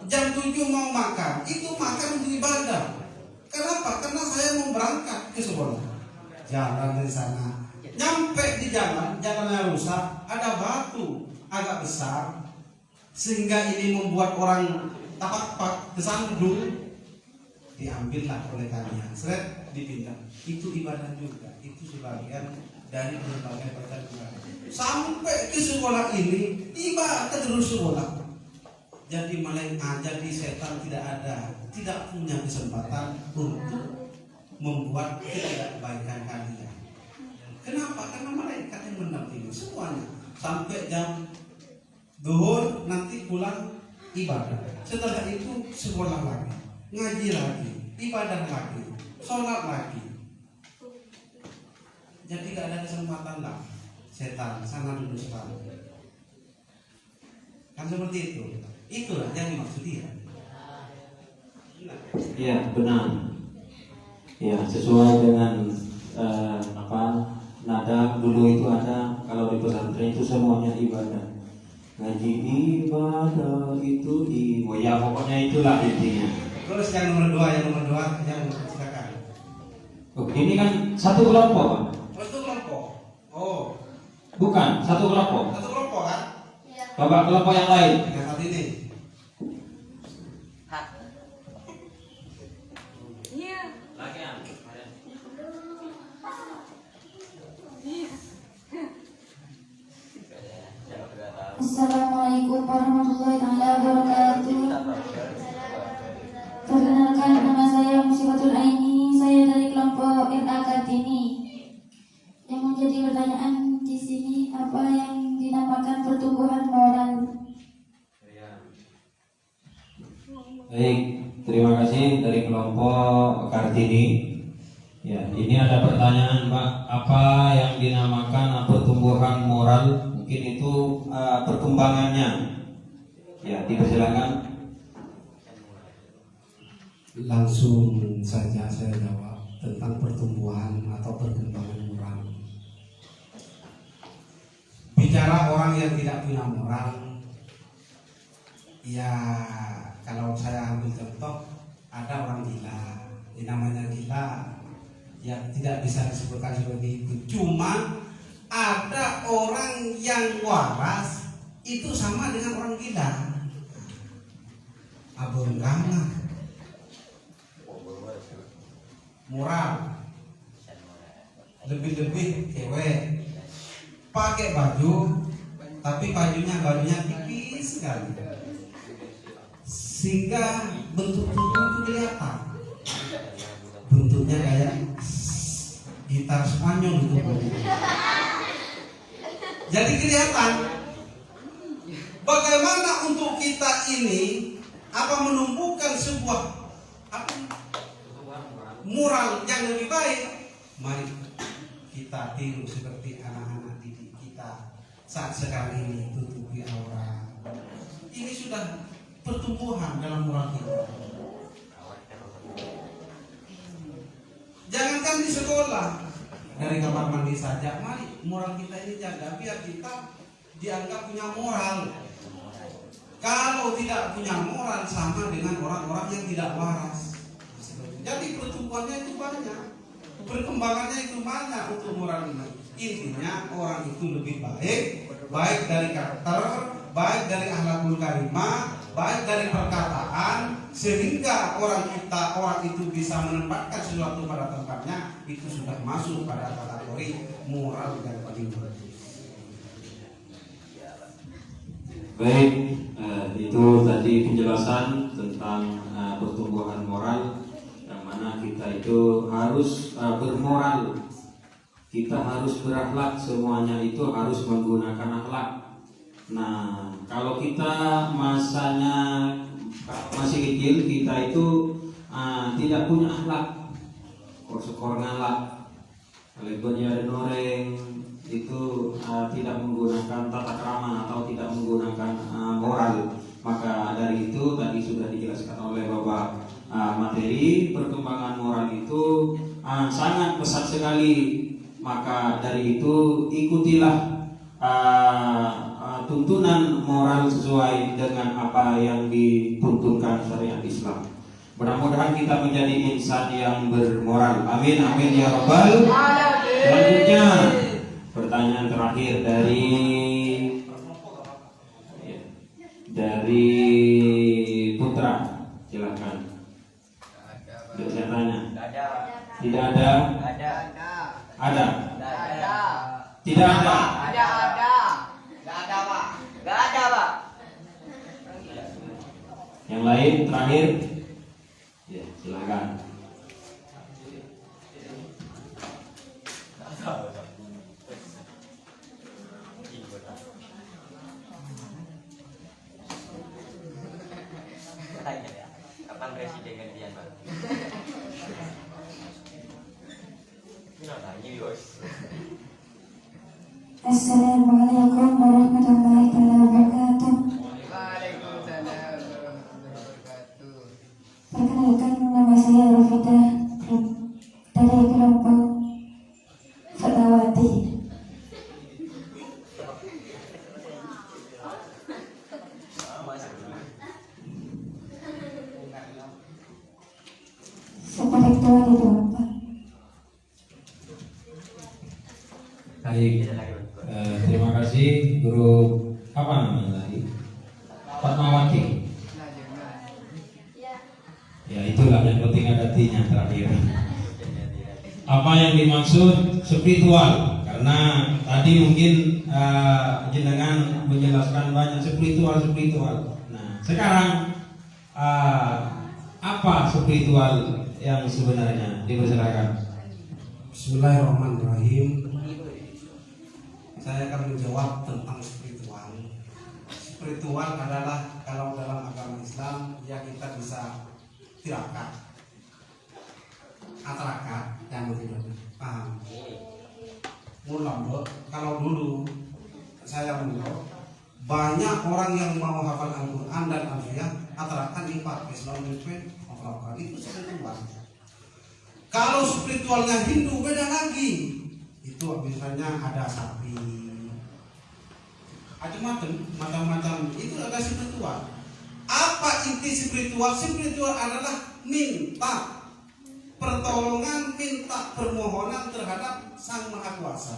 Jam 7 mau makan, itu makan untuk ibadah. Kenapa? Karena saya mau berangkat ke sekolah. Jalan dari sana, nyampe di jalannya rusak, ada batu agak besar, sehingga ini membuat orang tapak kesandung. Diambillah oleh kalian, seret dipindah. Itu ibadah juga, itu sebagian dari berbagai macam ibadah. Sampai ke sekolah ini ibadah terus sekolah. Jadi jadi setan tidak punya kesempatan untuk membuat ketidakbaikan kalian. Kenapa? Karena malaikat yang mendampingi semuanya sampai jam zuhur, nanti pulang ibadah. Setelah itu sekolah lagi, ngaji lagi, ibadah lagi, sholat lagi. Jadi gak ada kesempatan lah setan sana dulu sekarang. Kan seperti itu. Itulah yang dimaksud dia. Iya, benar. Ya, sesuai dengan nada dulu itu ada, kalau di pesantren itu semuanya ibadah. Ngaji ibadah itu ya pokoknya itulah intinya. Terus yang nomor 2 yang silakan. Oh, ini kan satu kelompok, Pak. Oh, itu kelompok. Oh, Bukan, satu kelompok. satu kelompok kan? Bapak kelompok yang lain. Yang saat ini. Assalamualaikum warahmatullahi wabarakatuh. Perkenalkan, nama saya Musibatul Aini. Saya dari kelompok RA Kartini. Yang menjadi pertanyaan di sini, apa yang dinamakan pertumbuhan moral? Baik, terima kasih dari kelompok Kartini. Ya, ini ada pertanyaan, Pak. Apa yang dinamakan pertumbuhan moral? Mungkin itu perkembangannya. Ya, dipersilakan. Langsung saja saya jawab tentang pertumbuhan atau perkembangan moral. Bicara orang yang tidak punya moral, ya kalau saya ambil contoh, ada orang gila. Yang namanya gila, ya tidak bisa disebutkan seperti itu. Cuma ada orang yang waras itu sama dengan orang gila. Abang gana moral, lebih-lebih cewek pakai baju tapi bajunya tipis sekali sehingga bentuk tubuh itu kelihatan, bentuknya kayak gitar Spanyol itu. Jadi kelihatan. Bagaimana untuk kita ini menumbuhkan sebuah moral yang lebih baik? Mari kita tiru seperti anak-anak didik kita saat sekarang ini, tutupi aurat. Ini sudah pertumbuhan dalam moral kita. Jangankan di sekolah, dari kamar mandi saja, mari moral kita ini jaga biar kita dianggap punya moral. Kalau tidak punya moral sama dengan orang-orang yang tidak waras. Jadi pertumbuhannya itu banyak, perkembangannya itu banyak untuk moral ini. Intinya orang itu lebih baik dari karakter, baik dari akhlakul karimah, baik dari perkataan, sehingga orang itu bisa menempatkan sesuatu pada tempatnya. Itu sudah masuk pada kategori moral yang paling bagus. Baik, itu tadi penjelasan tentang pertumbuhan moral, yang mana kita itu harus bermoral, kita harus berakhlak, semuanya itu harus menggunakan akhlak. Nah, kalau kita masanya masih kecil, kita itu tidak punya akhlak, skor ngalak. Kalau ibadah dan orang itu tidak menggunakan tata krama atau tidak menggunakan moral, maka dari itu tadi sudah dijelaskan oleh Bapak, materi perkembangan moral itu sangat pesat sekali. Maka dari itu ikutilah tuntunan moral sesuai dengan apa yang dituntunkan syariat Islam. Mudah-mudahan kita menjadi insan yang bermoral. Amin, amin ya rabbal. Selanjutnya pertanyaan terakhir dari Putra, silakan. Sudah saya tanya. Tidak ada. Ada. Tidak ada. Yang lain terakhir. Ya, silakan. Kapan presiden gantian, Pak? Assalamualaikum warahmatullahi wabarakatuh. Waalaikumsalam warahmatullahi wabarakatuh. Perkenalkan, nama saya Rafida dari kelompok Fatmawati. Spiritual itu apa? Baik, terima kasih Guru. Apa namanya tadi? Fatmawati. Ya itulah yang penting ada T-nya terakhir. Apa yang dimaksud spiritual? Karena tadi mungkin jenengan menjelaskan banyak spiritual. Nah sekarang apa spiritual yang sebenarnya? Dipersilakan. Bismillahirrahmanirrahim. Saya akan menjawab tentang spiritual. Spiritual adalah kalau dalam agama Islam ya kita bisa tirakat, atarakat, yang tidak paham. Mula kalau dulu saya menurut banyak orang yang mau hafal Al-Quran dan Al-Fatihah atarakan impact Islam itu spiritual. Kalau spiritualnya Hindu beda lagi. Itu misalnya ada sapi, macam-macam itu ada spiritual. Apa inti spiritual? Spiritual adalah minta pertolongan, minta permohonan terhadap Sang Maha Kuasa.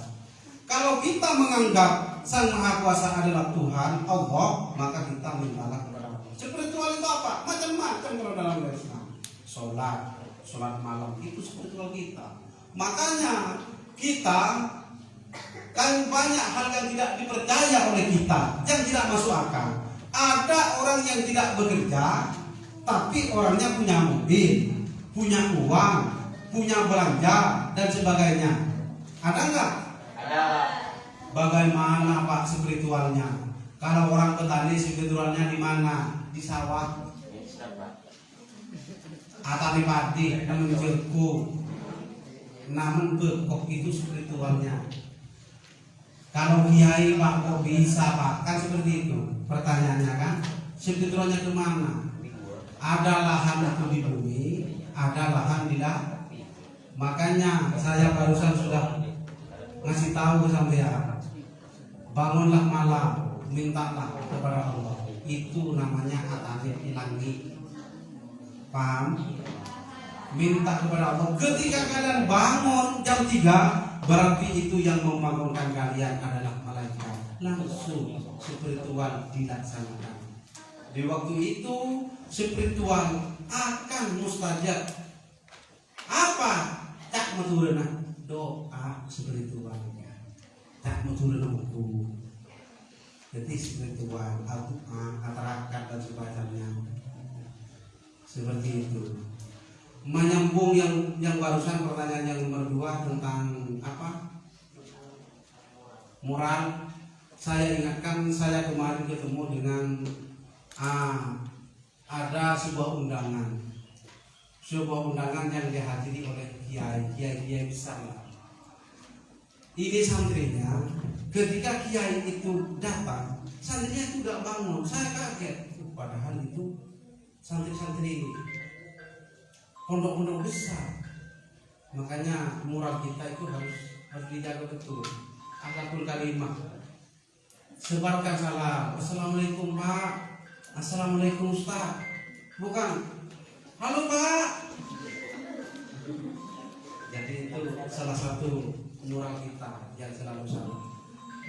Kalau kita menganggap Sang Maha Kuasa adalah Tuhan, Allah, maka kita mintalah kepada Allah. Spiritual itu apa? Macam-macam kalau dalam Islam. Sholat malam itu spiritual kita. Makanya kita kan banyak hal yang tidak dipercaya oleh kita, yang tidak masuk akal. Ada orang yang tidak bekerja, tapi orangnya punya mobil, punya uang, punya belanja dan sebagainya. Ada nggak? Ada. Bagaimana Pak spiritualnya? Kalau orang petani spiritualnya di mana? Di sawah. Atau di padi, namun jerku, namun bekok itu spiritualnya. Kalau kiai Pak kok bisa Pak? Kan seperti itu. Pertanyaannya kan, spiritualnya kemana? Ada lahan itu di bumi, ada lahan di darat. Makanya saya barusan sudah ngasih tahu ke sampean, bangunlah malam, mintalah kepada Allah. Itu namanya atanit ilangi. Paham? Minta kepada Allah. Ketika kalian bangun jam 3, berarti itu yang membangunkan kalian adalah malaikat. Langsung spiritual dilaksanakan. Di waktu itu spiritual akan mustajab. Apa? Tak meturuna doa spiritualnya. Tak meturuna buku. Jadi spiritual, Al-Quran, atarakat dan sebagainya. Seperti itu. Menyambung yang barusan pertanyaan yang nomor 2 tentang apa? Moral. Saya ingatkan, saya kemarin ketemu dengan ada sebuah undangan yang dihadiri oleh kiai besar lah. Ini santrinya, ketika kiai itu datang, santrinya itu tidak bangun. Saya kaget. Padahal itu santri-santri pondok-pondok besar. Makanya moral kita itu harus dijaga betul. Akhlakul karimah. Sebarkan salam. Assalamualaikum Pak. Assalamualaikum Ustaz. Bukan halo Pak. Jadi itu salah satu moral kita yang selalu salah.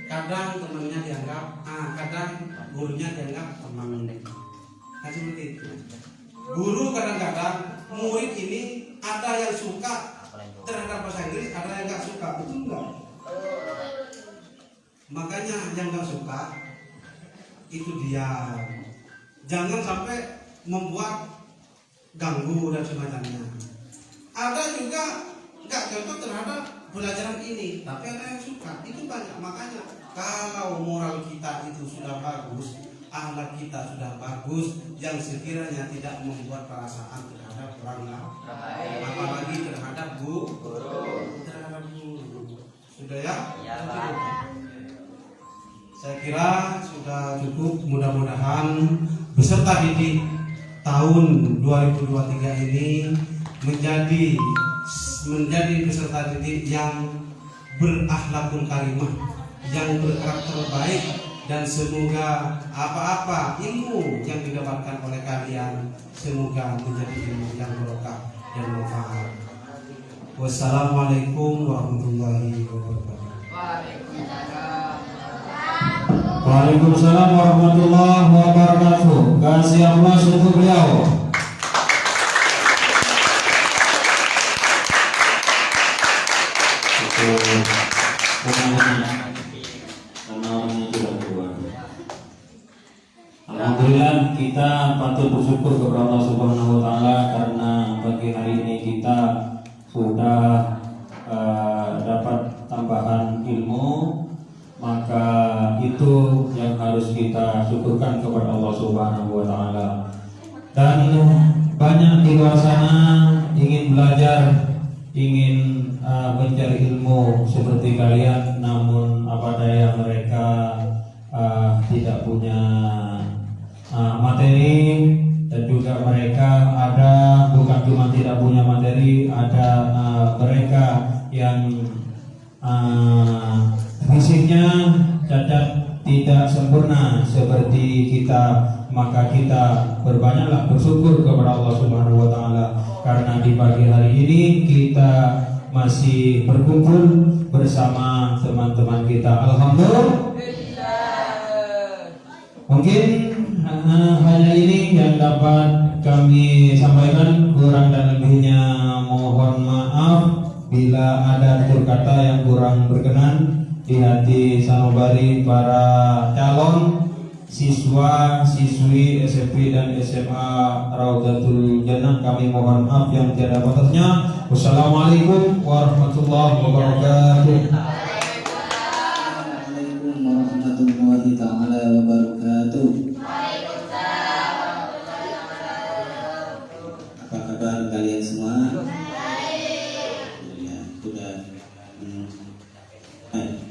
Kadang temannya dianggap, kadang gurunya dianggap teman. Nah seperti itu. Guru kadang-kadang murid ini ada yang suka terhadap bahasa Inggris, ada yang nggak suka, betul nggak? Makanya yang nggak suka itu dia jangan sampai membuat ganggu dan semacamnya. Ada juga nggak cocok terhadap pelajaran ini, tapi ada yang suka, itu banyak. Makanya kalau moral kita itu sudah bagus, akhlak kita sudah bagus, yang sekiranya tidak membuat perasaan terhadap orang lain, apalagi terhadap guru. Sudah ya? Ya, Pak. Saya kira sudah cukup. Mudah-mudahan peserta didik tahun 2023 ini menjadi peserta didik yang berakhlakul karimah, yang berkarakter baik, dan semoga apa-apa ilmu yang didapatkan oleh kalian semoga menjadi ilmu yang barokah dan manfaat. Wassalamualaikum warahmatullahi wabarakatuh. Waalaikumsalam warahmatullahi wabarakatuh. Kasih Allah untuk beliau. Alhamdulillah, kita patut bersyukur kepada Allah Subhanahu wa taala karena pagi hari ini kita sudah dapat tambahan ilmu. Maka itu yang harus kita syukurkan kepada Allah Subhanahu wa taala. Dan banyak di luar sana ingin belajar, ingin mencari ilmu seperti kalian, namun apa daya mereka tidak punya materi, dan juga mereka ada bukan cuma tidak punya materi, ada mereka yang fisiknya cacat tidak sempurna seperti kita. Maka kita berbanyaklah bersyukur kepada Allah Subhanahu wa taala karena di pagi hari ini kita masih berkumpul bersama teman-teman kita. Alhamdulillah. Mungkin hanya ini yang dapat kami sampaikan, kurang dan lebihnya mohon maaf bila ada tutur kata yang kurang berkenan di hati sanubari para calon siswa siswi SMP dan SMA Raudhatul Jannah. Kami mohon maaf yang tiada batasnya. Wassalamualaikum warahmatullahi wabarakatuh. Waalaikumsalam warahmatullahi taala wabarakatuh. Apa kabar kalian semua? Ya, sudah baik.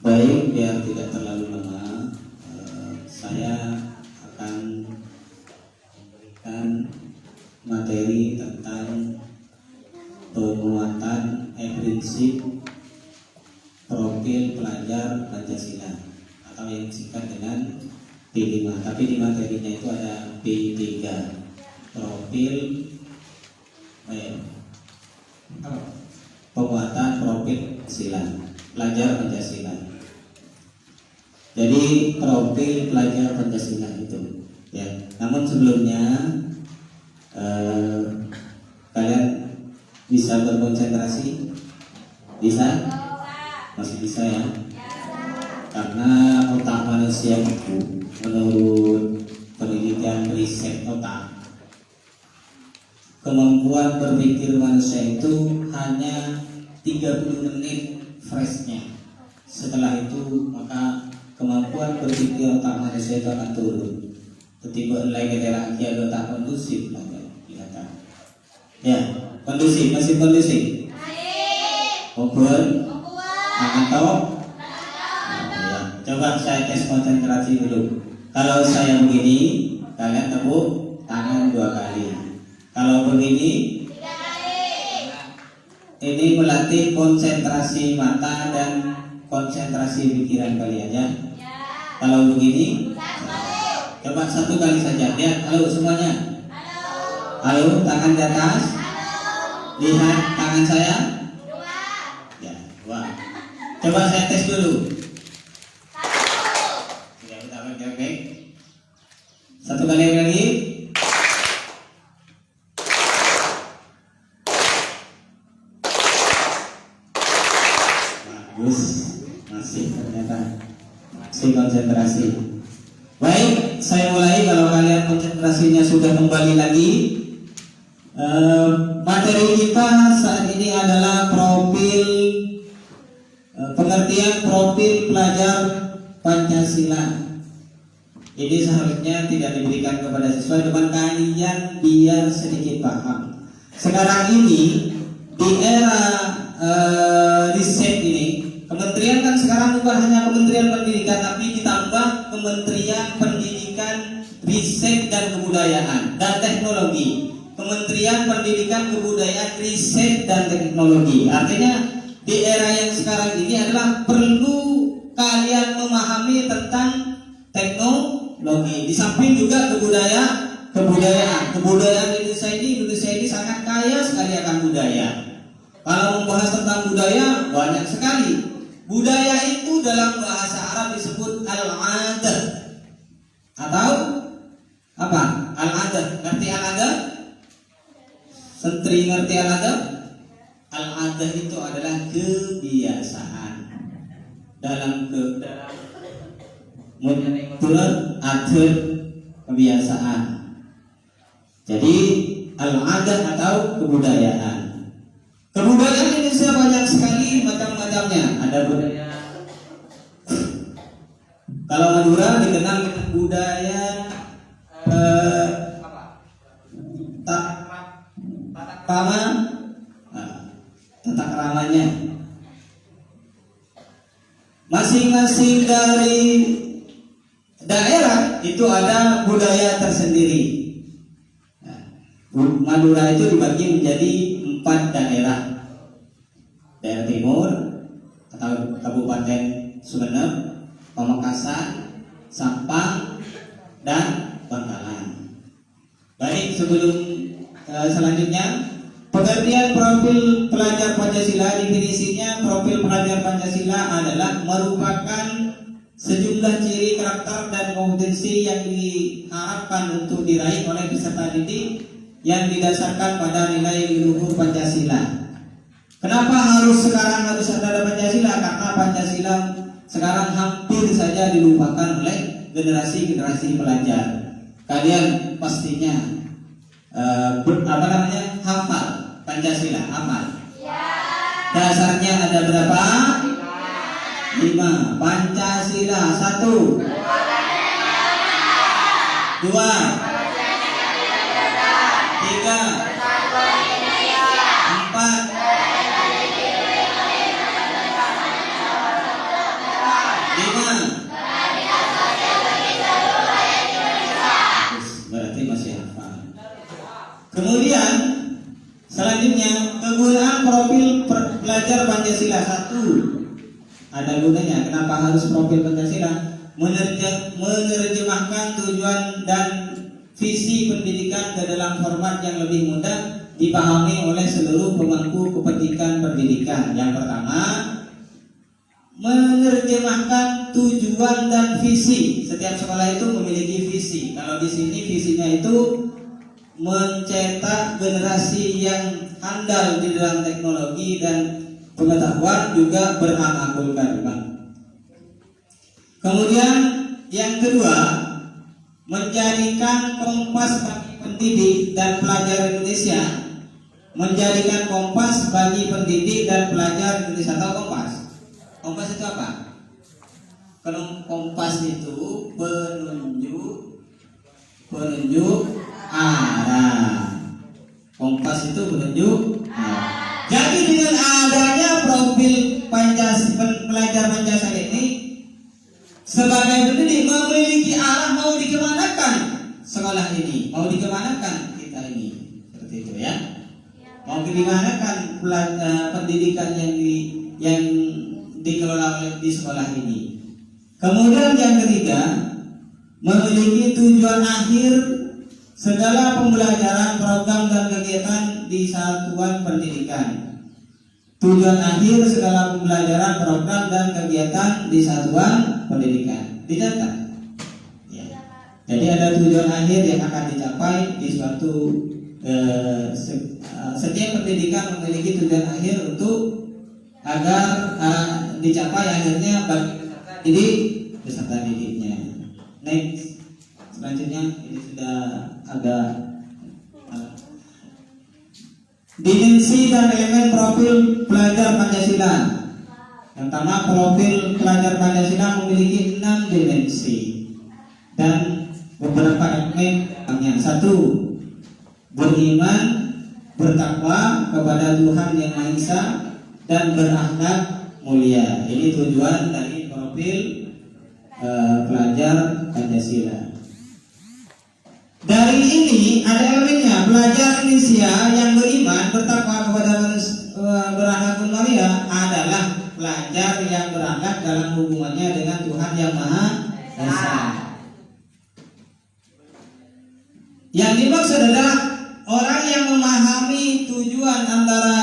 Baik, biar tidak terlalu lama, saya akan memberikan materi tentang penguatan prinsip profil pelajar Pancasila atau yang disingkat dengan P5. Tapi di materinya itu ada P3, profil penguatan profil Pancasila, pelajar Pancasila. Jadi profil pelajar Pancasila itu, ya. Namun sebelumnya kalian bisa berkonsentrasi, bisa, masih bisa ya, karena otak manusia itu menurut penelitian riset otak, kemampuan berpikir manusia itu hanya 30 menit freshnya. Setelah itu maka kemampuan berpikir otak manusia itu akan turun. Ketiba lagi lagi ada tak kondusif dikatakan. Ya, kondusif, masih kondusif. Open. Atau ya. Coba saya tes konsentrasi dulu. Kalau saya begini, kalian tepuk tangan 2 kali. Kalau begini, 3 kali. Ini melatih konsentrasi mata dan konsentrasi pikiran kalian ya. Kalau begini, coba 1 kali saja. Lihat, halo semuanya. Halo, tangan di atas. Lihat tangan saya. Ya, 2. Coba saya tes dulu. Ya, oke. 1 kali lagi. Bagus, masih ternyata masih konsentrasi. Baik, saya mulai. Kalau kalian konsentrasinya sudah kembali lagi, materi kita saat ini adalah profil pengertian profil pelajar Pancasila. Ini seharusnya tidak diberikan kepada siswa, cuman kalian biar sedikit paham. Sekarang ini di era riset ini, kementerian kan sekarang bukan hanya Kementerian Pendidikan, tapi ditambah Kementerian Pendidikan, Riset dan Kebudayaan dan Teknologi. Kementerian Pendidikan, Kebudayaan, Riset dan Teknologi. Artinya di era yang sekarang ini adalah perlu kalian memahami tentang teknologi. Di samping juga kebudayaan. Kebudayaan Indonesia ini sangat kaya sekali akan budaya. Kalau membahas tentang budaya banyak sekali. Budaya itu dalam bahasa Arab disebut al-adah atau apa? Al-adah. Ngerti al-adah? Sentri ngerti al-adah? Al-adah itu adalah kebiasaan. Dalam menurut atur kebiasaan. Jadi al-adah atau kebudayaan. Kebudayaan Indonesia banyak sekali macam-macamnya. Ada budaya. Kalau Madura dikenal dengan budaya tata keramanya. Masing-masing dari daerah itu ada budaya tersendiri. Madura itu dibagi menjadi 4 daerah. Daerah Timur atau Kabupaten Sumeneb, Pamekasan, Sampang, dan Bangkalan. Baik, sebelum selanjutnya, pengertian profil pelajar Pancasila, definisinya profil pelajar Pancasila adalah merupakan sejumlah ciri karakter dan kompetensi yang diharapkan untuk diraih oleh peserta didik yang didasarkan pada nilai luhur Pancasila. Kenapa sekarang harus ada Pancasila? Karena Pancasila sekarang hampir saja dilupakan oleh generasi-generasi pelajar. Kalian pastinya hafal Pancasila, hafal. Dasarnya ada berapa? 5. Pancasila 1, 2, 3, 4, 5. Berarti masih hafal. Kemudian selanjutnya kegunaan profil pelajar Pancasila 1. Ada gunanya. Kenapa harus profil Pancasila? Menerjemahkan tujuan dan visi pendidikan ke dalam format yang lebih mudah dipahami oleh seluruh pemangku kepentingan pendidikan. Yang pertama, menerjemahkan tujuan dan visi. Setiap sekolah itu memiliki visi. Kalau di sini visinya itu mencetak generasi yang handal di dalam teknologi dan pengetahuan, juga beramakul kalimah. Kemudian yang kedua, menjadikan kompas bagi pendidik dan pelajar Indonesia. Menjadikan kompas bagi pendidik dan pelajar Indonesia. Tahu kompas? Kompas itu apa? Kalau kompas itu penunjuk arah. Kompas itu menunjuk. Jadi dengan adanya profil pelajar Pancasila ini, sebagai pendidik memiliki arah mau dikemanakan sekolah ini, mau dikemanakan kita ini, seperti itu ya. Mau dikemanakan pendidikan yang dikelola di sekolah ini. Kemudian yang ketiga, memiliki tujuan akhir segala pembelajaran, program dan kegiatan di satuan pendidikan. Tujuan akhir segala pembelajaran, program dan kegiatan di satuan pendidikan. Dicatat. Ya. Jadi ada tujuan akhir yang akan dicapai di suatu setiap pendidikan memiliki tujuan akhir untuk agar dicapai akhirnya bagi peserta didik beserta didiknya. Next, selanjutnya ini sudah agak dimensi dan elemen profil pelajar Pancasila. Yang pertama, profil pelajar Pancasila memiliki 6 dimensi dan beberapa elemen yang satu, beriman, bertakwa kepada Tuhan Yang Maha Esa dan berakhlak mulia. Ini tujuan dari profil pelajar Pancasila. Dari ini ada elemennya. Pelajar Indonesia yang beriman, bertakwa kepada berakhlak mulia adalah pelajar yang berakhlak dalam hubungannya dengan Tuhan Yang Maha Esa. Yang dimaksud adalah orang yang memahami tujuan antara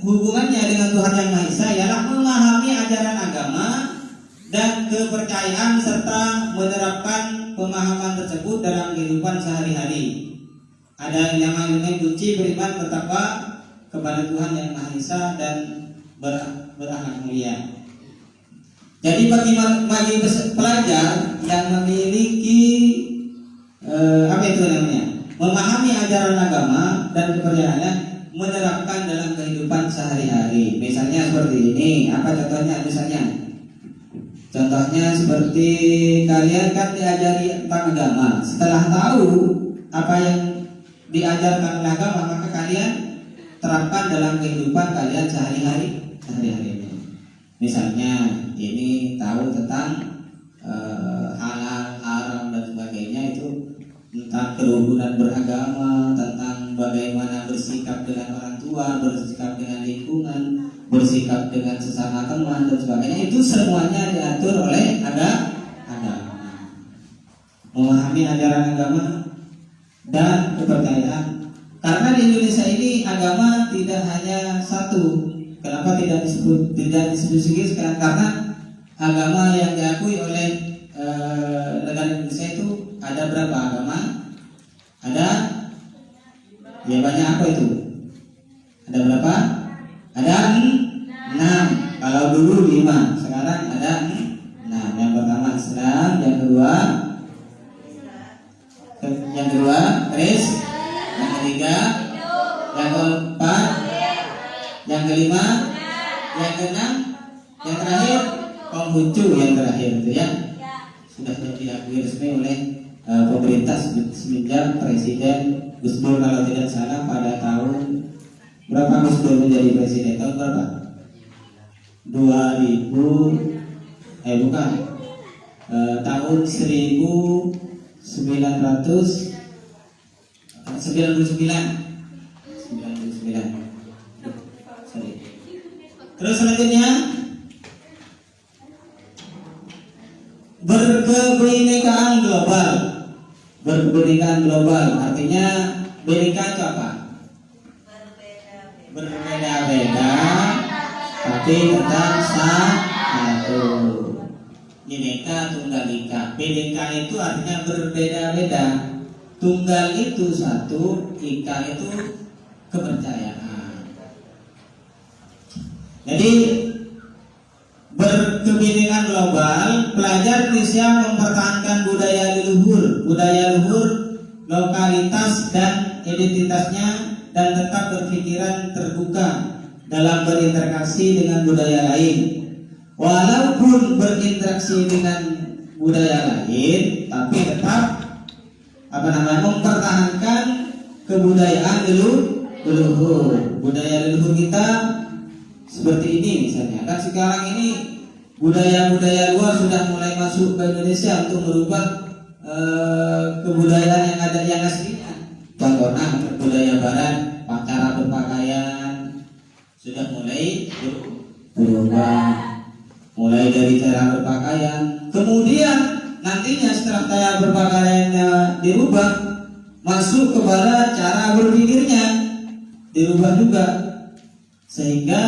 hubungannya dengan Tuhan Yang Maha Esa ialah memahami ajaran agama dan kepercayaan serta menerapkan pemahaman tersebut dalam kehidupan sehari-hari. Ada yang namanya kunci beriman, bertakwa kepada Tuhan Yang Maha Esa dan berakhlak mulia. Jadi bagi pelajar yang memiliki apa itu namanya? Memahami ajaran agama dan kepercayaannya, menerapkan dalam kehidupan sehari-hari. Misalnya seperti ini, apa contohnya? Contohnya seperti kalian kan diajari tentang agama. Setelah tahu apa yang diajarkan oleh agama, maka kalian terapkan dalam kehidupan kalian sehari-hari. Misalnya ini tahu tentang halal, haram dan sebagainya, itu tentang kerukunan beragama, tentang bagaimana bersikap dengan orang tua, bersikap dengan lingkungan, bersikap dengan sesama teman dan sebagainya. Itu semuanya diatur oleh agama. Memahami ajaran agama dan kepercayaan. Karena di Indonesia ini agama tidak hanya satu. Kenapa tidak disebut sekarang? Karena agama yang diakui oleh negara Indonesia itu ada berapa agama? Ada ya banyak. Apa itu? Ada berapa? Ada 6. Kalau dulu 5, sekarang ada 6. Yang pertama Islam, yang kedua Kristen, yang ketiga, yang keempat, yang kelima, yang keenam, yang terakhir Konghucu, yang terakhir itu ya. Sudah diakui resmi oleh pemerintah semenjak Presiden Gus Dur kalau tidak salah pada tahun berapa Gus Dur menjadi presiden? Tahun berapa? 2000 tahun 1999. Terus selanjutnya berkebinekaan global. Berkebinekaan global artinya bineka itu apa? Berbeda-beda tapi tetap satu. Bineka Tunggal Ika. Bineka itu artinya berbeda-beda. Tunggal itu satu, Ika itu kepercayaan. Jadi berkebinekaan global, pelajar Indonesia mempertahankan budaya luhur, lokalitas dan identitasnya, dan tetap berpikiran terbuka dalam berinteraksi dengan budaya lain. Walaupun berinteraksi dengan budaya lain, tapi tetap mempertahankan kebudayaan leluhur. Budaya leluhur kita seperti ini misalnya. Kan sekarang ini budaya-budaya luar sudah mulai masuk ke Indonesia untuk merubah kebudayaan yang ada yang aslinya. Contohnya budaya barat, cara berpakaian sudah mulai berubah. Mulai dari cara berpakaian, kemudian nantinya setelah cara berpakaiannya dirubah, masuk kepada cara berpikirnya dirubah juga, sehingga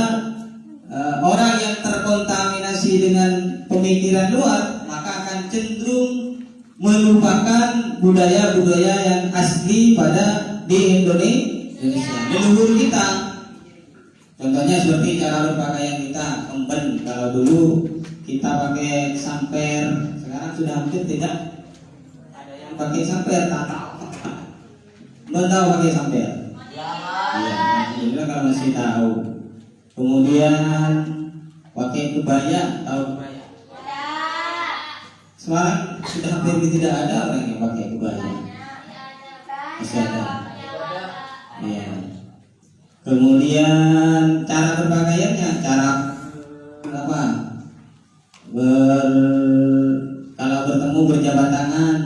orang yang terkontaminasi dengan pemikiran luar maka akan cenderung melupakan budaya-budaya yang asli pada di Indonesia, leluhur kita. Contohnya seperti cara berpakaian kita, kemben. Kalau dulu kita pakai samper, sekarang sudah hampir tidak ada yang pakai samper. Belum tahu pakai samper? Ya, kalau masih tahu. Kemudian pakai kebaya, tahu kebaya? Sekarang sudah hampir tidak ada orang yang pakai kebaya. Masih ada. Iya. Kemudian cara berpakaiannya, cara apa? Kalau bertemu berjabat tangan,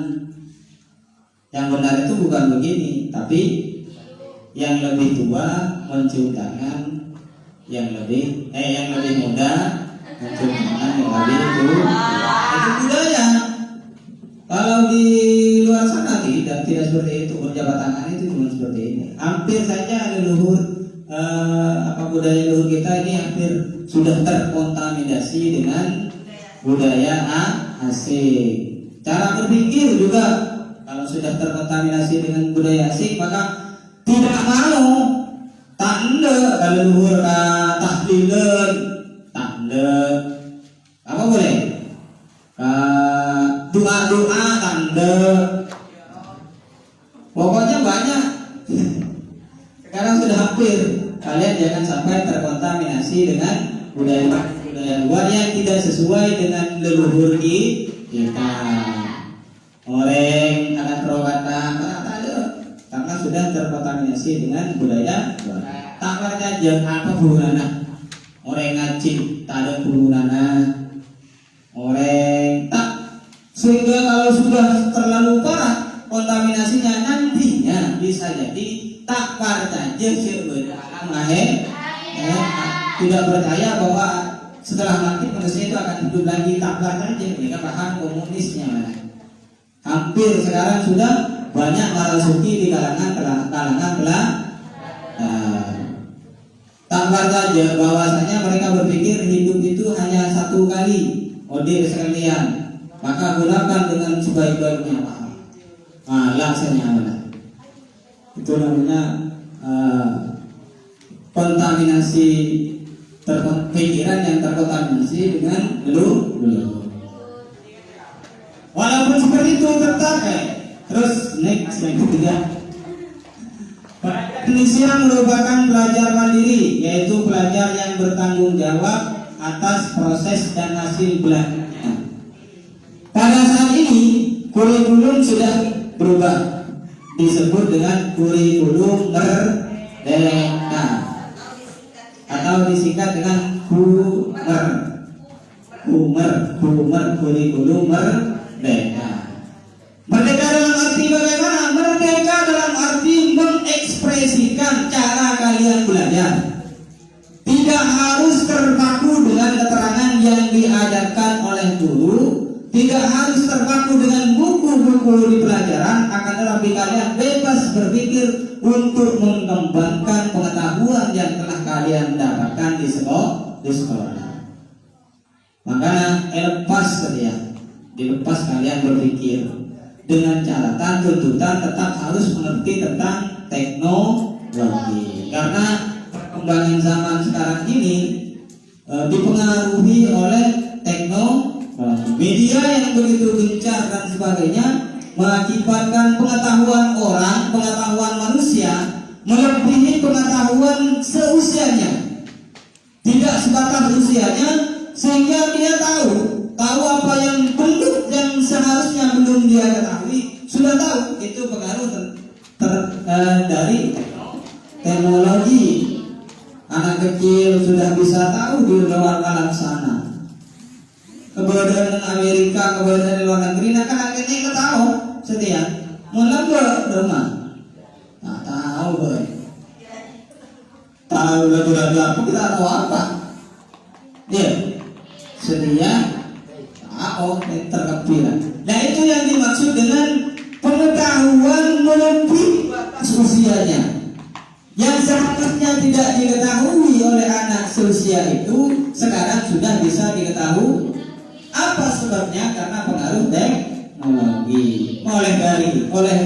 yang benar itu bukan begini, tapi yang lebih tua mencium tangan, yang lebih muda mencium tangan yang lebih tua. Itu budaya. Kalau di luar sana tidak seperti itu, berjabat tangan itu cuma seperti ini. Hampir saja leluhur budaya leluhur kita ini hampir sudah terkontaminasi dengan budaya asing. Cara berpikir juga kalau sudah terkontaminasi dengan budaya asing maka tidak mau tanda leluhur tahlilan, tanda apa boleh? Doa-doa tanda. Pokoknya banyak. Sekarang sudah hampir. Kalian jangan sampai terkontaminasi dengan budaya luar yang tidak sesuai dengan leluhur kita. Orang anak rokata karena sudah terkontaminasi dengan budaya luar. Tak aja apa hubungannya? Orang ngaji tak ada hubungannya. Orang tak, sehingga kalau sudah terlalu parah kontaminasinya nantinya bisa jadi tak percaya tidak percaya bahwa setelah mati manusia itu akan hidup lagi, tak percaya mereka paham komunisnya. Hampir sekarang sudah banyak marasuki di kalangan tak percaya bahwasanya mereka berpikir hidup itu hanya satu kali, odir sekalian, maka gunakan dengan sebaik-baiknya. Laksanya mana? Itu namanya kontaminasi pikiran yang terkontaminasi dengan leluhur. Walaupun seperti itu tetap terus next yang ketiga, Indonesia merupakan pelajar mandiri, yaitu pelajar yang bertanggung jawab atas proses dan hasil belajarnya. Pada saat ini kurikulum sudah berubah, disebut dengan kurikulum merdeka atau disingkat dengan kurikulum merdeka. Merdeka dalam arti bagaimana? Merdeka dalam arti mengekspresikan cara kalian belajar. Tidak harus terpaku dengan keterangan yang diajarkan oleh guru, tidak harus terpaku dengan buku-buku di pelajaran, akan tetapi kalian bebas berpikir untuk mengembangkan pengetahuan yang telah kalian dapatkan di sekolah. Makanya dilepas kalian berpikir dengan catatan tuntutan tetap harus mengerti tentang teknologi, karena perkembangan zaman sekarang ini dipengaruhi oleh teknologi. Media yang begitu gencar dan sebagainya mengakibatkan pengetahuan orang, pengetahuan manusia melebihi pengetahuan seusianya. Tidak sebatas usianya, sehingga dia tahu apa yang seharusnya belum dia ketahui, sudah tahu. Itu pengaruh dari teknologi. Anak kecil sudah bisa tahu di luar alam sana. Kebudayaan Amerika, kebudayaan luar negeri, nah kan akhirnya kita tahu setia. Mulai rumah, tak tahu boy. Tahu lagu-lagu apa kita tahu apa? Dia setia, tahu terkepiran. Nah itu yang dimaksud dengan pengetahuan melebihi batas usianya. Yang seharusnya tidak diketahui oleh anak seusia itu sekarang sudah bisa diketahui. Apa sebabnya? Karena pengaruh teknologi. Oleh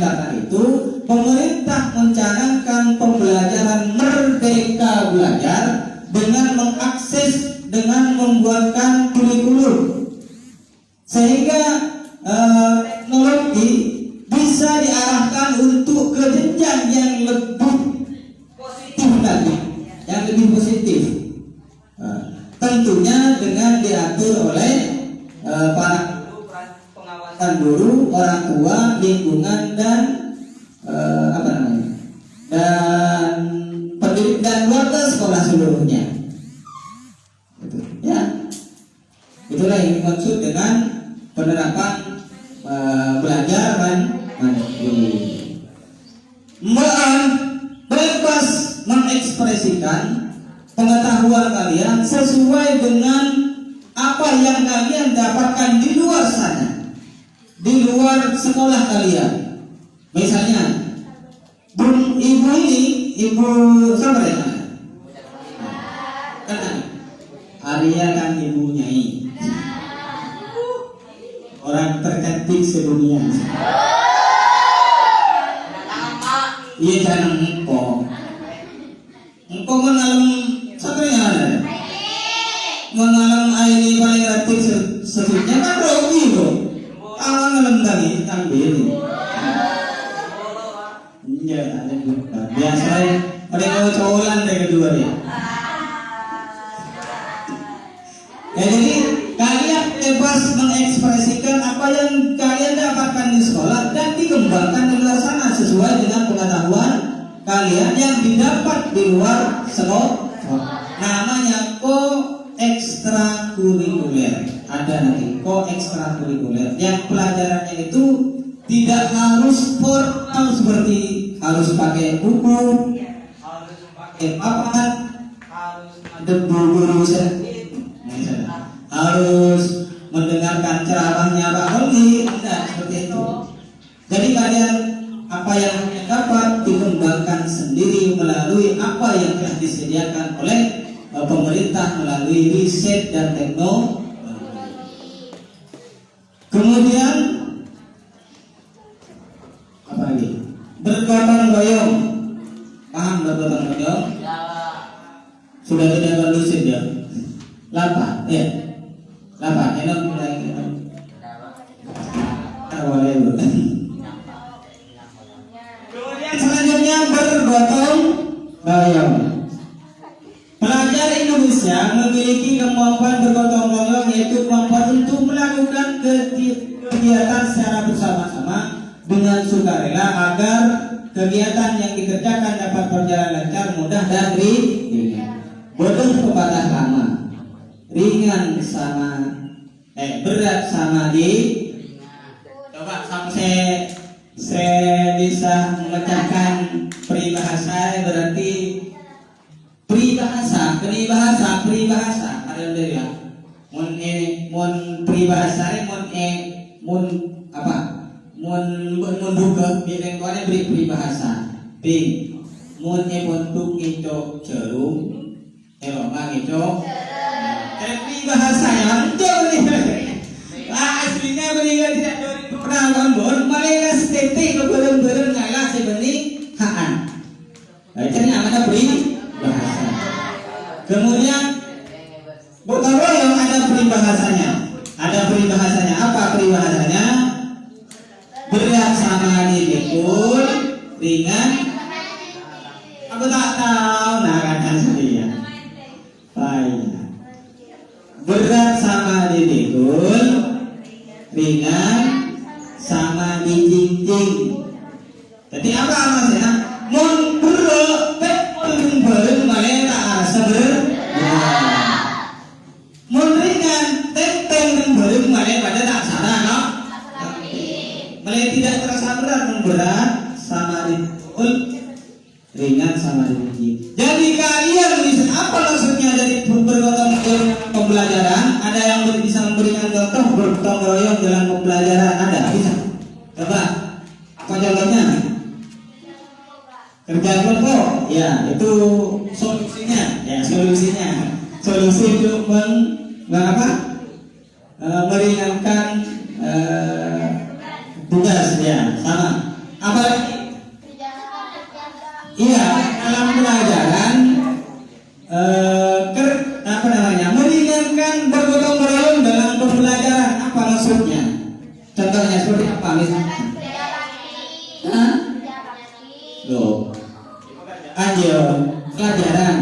karena itu pemerintah mencanangkan pembelajaran merdeka belajar dengan mengakses, dengan membuatkan kurikulum sehingga teknologi bisa diarahkan untuk ke jenjang yang lebih yang lebih positif, tentunya dengan diatur oleh para pengawasan guru, orang tua, lingkungan dan dan pendidik dan keluarga sekolah seluruhnya. Ya, itulah yang dimaksud dengan penerapan belajar mandiri. Bebas mengekspresikan pengetahuan kalian sesuai dengan apa yang kalian dapatkan di luar sana, di luar sekolah kalian. Misalnya, ibu ini, ibu siapa ya? Kan Arya kan ibu Nyai, orang tercantik sedunia. Iya jangan engkau mengalam satria ada, mengalam air paling rapi sesudahnya kan rugi loh. Kalau ngalam tadi tampil, iya ada juga. Biasa ada yang cowolan dari kedua ya. Jadi kalian bebas mengekspresikan apa yang kalian dapatkan di sekolah dan dikembangkan di luar sana sesuai dengan pengetahuan kalian yang didapat di luar sekolah. Namanya ekstrakurikuler. Ada nanti ekstrakurikuler yang pelajarannya itu tidak harus formal seperti harus pakai buku, harus pakai papan, harus ada guru harus mendengarkan ceramahnya Pak Holgi, tidak seperti itu. Jadi kalian apa yang dapat dikembangkan sendiri melalui apa yang telah disediakan oleh pemerintah melalui riset dan teknologi. Kemudian apa lagi? Bergotong royong. Paham bergotong royong? Sudah tidak kondusif ya? Lapa, ya. Lapa, enak mulai. Boleh bu. Kemudian selanjutnya bergotong royong. Pelajar Indonesia memiliki kemampuan bergotong royong, yaitu kemampuan untuk melakukan kegiatan secara bersama-sama dengan sukarela agar kegiatan yang dikerjakan dapat berjalan lancar, mudah dan ringan. Bodoh pepatah lama. Ringan sama berat sama coba sampai saya bisa memecahkan peribahasa berarti peribahasa ada ya mon peribahasa mon buka bilang tuanya beri peribahasa ping mon tuk itu cerum eloma itu bahasanya betul nih. Aslinya berikan tidak dari pernah bon, mereka stetik keberan-beran ngalah sebenih haan. Bacanya mana beri bahasa. Kemudian gotong royong ada peribahasanya. Ada peribahasanya. Apa peribahasanya? Berat sama dipikul, ringan. Aku tak tahu, nah kan saya. Baik. Berat sama dipikul, ringan sama dijinjing. Jadi apa pembelajaran, ada yang bisa memberikan contoh bergotong royong dalam pembelajaran? Ada? Bisa? Coba. Apa contohnya? Kerja kelompok. Ya, itu solusinya. Ya, solusi untuk meringankan tugas, ya, sama. Apa lagi? Iya, dalam pelajaran meringankan bergotong royong dalam pembelajaran. Apa maksudnya? Contohnya seperti apa misalnya? Hah? Loh, ayo pelajaran.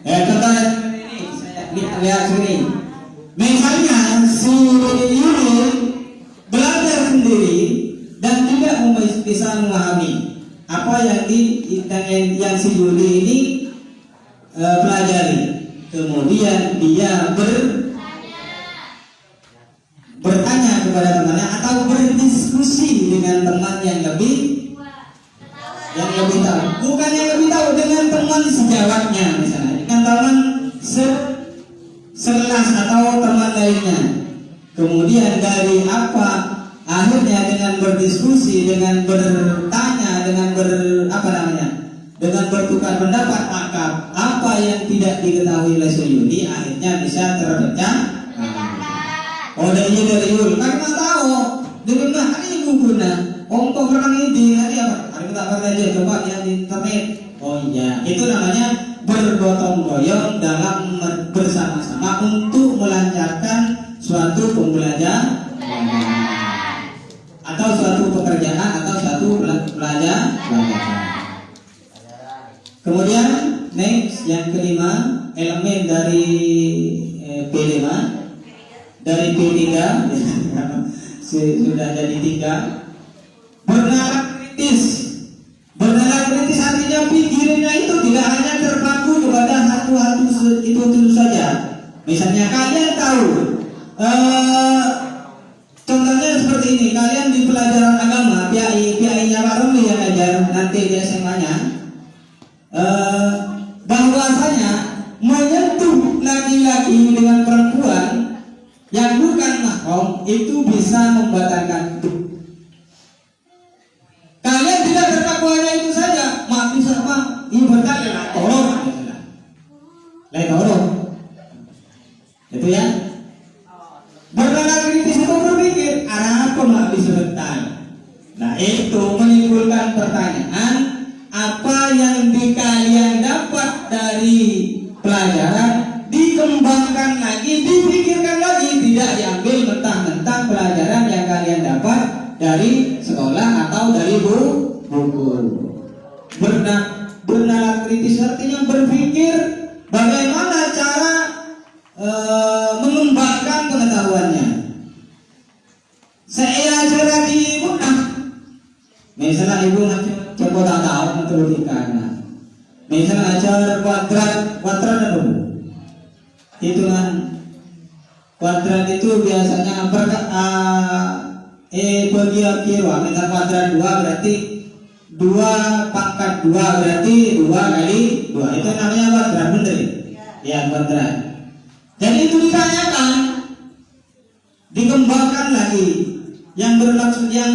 Contohnya ini, saya lihat sini. Misalnya si Yuli belajar sendiri dan tidak bisa memahami apa yang yang si Yuli ini pelajari. Kemudian dia bertanya kepada temannya atau berdiskusi dengan teman yang lebih tahu. Bukan yang lebih tahu, dengan teman sejawatnya misalnya, dengan teman sekelas atau teman lainnya. Kemudian dari akhirnya dengan berdiskusi, dengan bertanya, dengan dengan bertukar pendapat, maka apa yang tidak diketahui oleh Yuli akhirnya bisa terpecah. Dari Yuli karena tahu dengan hari guna ongkong orang ini hari apa? Hari kita belajar coba yang di internet. Oh iya, itu namanya bergotong royong dalam bersama-sama untuk melancarkan suatu pembelajaran atau suatu pekerjaan atau suatu pelajaran. Kemudian next yang kelima, elemen dari P5 dari P3 sudah jadi 3. Bernalar kritis artinya pikirannya itu tidak hanya terpaku kepada satu itu saja. Misalnya kalian tahu contohnya seperti ini, kalian di pelajaran agama PI-nya Pak Romli yang ajar nanti di SMA-nya, bahwasanya menyentuh laki-laki dengan perempuan yang bukan mahram itu bisa membatalkan. Kalian tidak terpaku hanya itu saja, bisa apa? Ibadah tolong, itu ya. Bernalar kritis itu berpikir, apa nggak bisa bertahan? Nah itu menimbulkan pertanyaan, apa yang kalian dapat dari pelajaran dikembangkan lagi, dipikirkan lagi, tidak diambil mentah-mentah pelajaran yang kalian dapat dari sekolah atau dari buku. Bernalar kritis artinya berpikir bagaimana cara mengembangkan pengetahuannya. Saya ajar di mudah. Misalnya ibu coba tak tahu matematika. Misalnya ajar kuadrat apa? Hitungan kuadrat itu biasanya bagi kira. Misal kuadrat 2 berarti 2 pangkat 2 berarti 2 kali 2. Itu namanya kuadrat, bener ya? Kuadrat. Jadi itu ditanyakan, dikembangkan lagi. Yang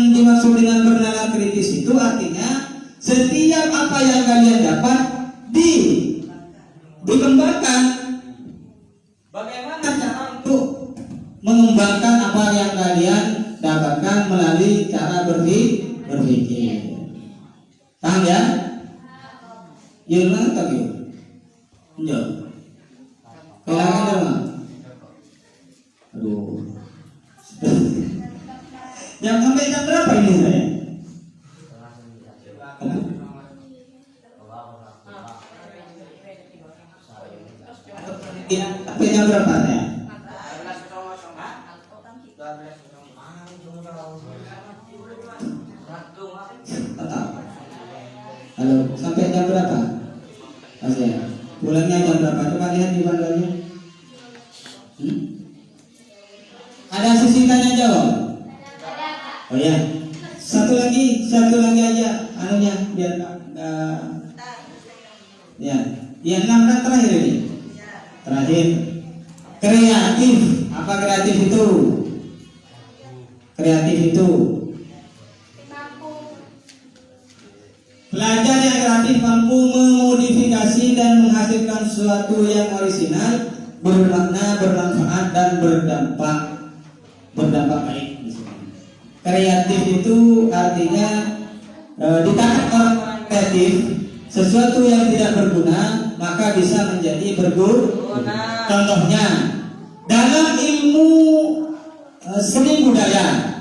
dimaksud dengan bernalar kritis itu artinya setiap apa yang kalian dapat dikembangkan. Bagaimana cara untuk mengembangkan apa yang kalian dapatkan melalui cara berpikir. Paham ya? Yulma tak yuk? Enggak. Kelangan dong. Aduh. Yang sampai jam berapa ini saya? Sampai jam berapa saya? Halo, sampai jam berapa? Masih ya? Pulangnya jam berapa? Coba lihat di panduannya. Ada sesi tanya jawab? Oh ya, satu lagi aja, anunya biar ya, 6 kan terakhir ini, terakhir. kreatif. Apa kreatif itu? Kreatif itu pelajar yang kreatif mampu memodifikasi dan menghasilkan sesuatu yang original, bermakna, bermanfaat dan berdampak baik. Kreatif itu artinya ditangkap orang kreatif sesuatu yang tidak berguna maka bisa menjadi berguna. Contohnya dalam ilmu seni budaya,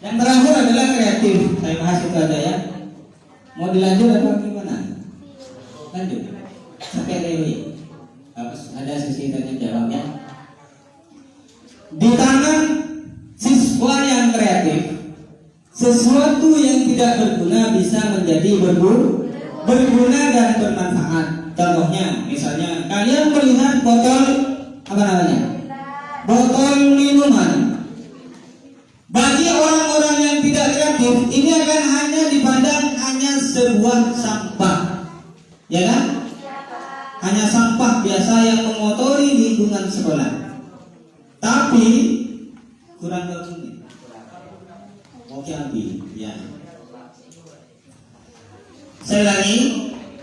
yang terakhir adalah kreatif. Saya bahas itu aja ya. Mau dilanjut atau gimana? Lanjut. Sampai dewi. Ada sesi tanya jawab ya. Di tangan siswa yang kreatif, sesuatu yang tidak berguna bisa menjadi berguna dan bermanfaat. Contohnya, misalnya kalian melihat botol apa namanya? Botol minuman. Bagi orang-orang yang tidak kreatif, ini akan hanya dipandang hanya sebuah sampah, ya kan? Hanya sampah biasa yang mengotori lingkungan sekolah. Tapi kurang berguna. Oke, ya. Sekali lagi,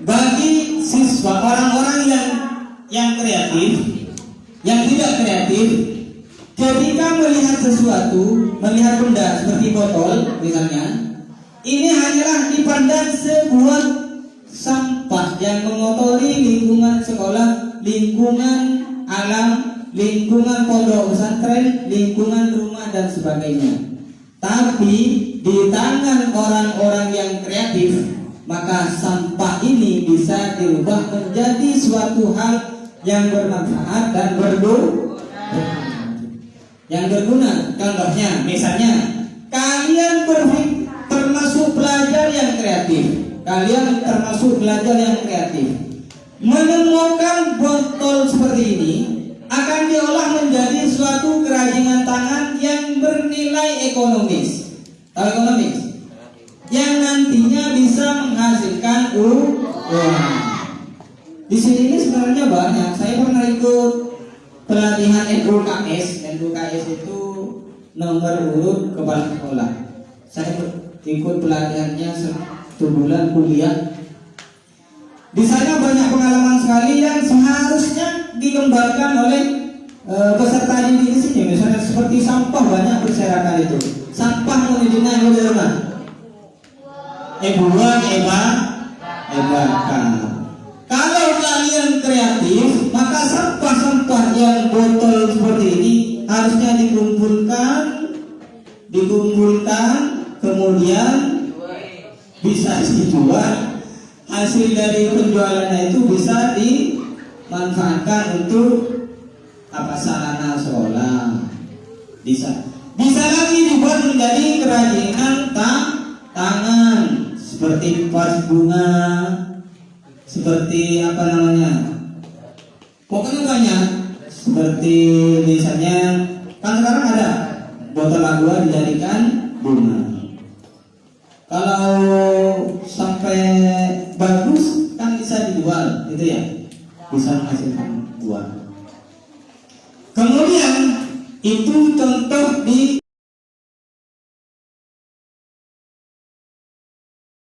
bagi siswa orang-orang yang kreatif, yang tidak kreatif, ketika melihat sesuatu, melihat benda seperti botol misalnya, ini hanyalah dipandang sebuah sampah yang mengotori lingkungan sekolah, lingkungan alam, lingkungan pondok pesantren, lingkungan rumah dan sebagainya. Tapi di tangan orang-orang yang kreatif, maka sampah ini bisa dirubah menjadi suatu hal yang bermanfaat dan yang berguna. Contohnya, misalnya kalian termasuk pelajar yang kreatif. Kalian termasuk pelajar yang kreatif. Menemukan botol seperti ini akan diolah menjadi suatu kerajinan tangan yang bernilai ekonomis. Tahu ekonomis? Yang nantinya bisa menghasilkan uang. Di sini sebenarnya banyak. Saya pernah ikut pelatihan NUKS. NUKS itu nomor urut kepala sekolah. Saya ikut pelatihannya 1 bulan kuliah. Di sana banyak pengalaman sekali yang seharusnya dikembangkan oleh peserta didik di sini. Misalnya seperti sampah banyak berserakan itu. Sampah mau didina yang di rumah. Buang, bakar. Kalau kalian kreatif, maka sampah-sampah yang botol seperti ini harusnya dikumpulkan, kemudian bisa dijual. Hasil dari penjualannya itu bisa dimanfaatkan untuk sarana sekolah. Bisa lagi dibuat menjadi kerajinan tangan seperti vas bunga, seperti pokoknya banyak. Seperti misalnya kan sekarang ada botol aqua dijadikan bunga. Kalau sampai bagus kan bisa dijual, gitu ya, bisa menghasilkan uang. Kemudian itu contoh di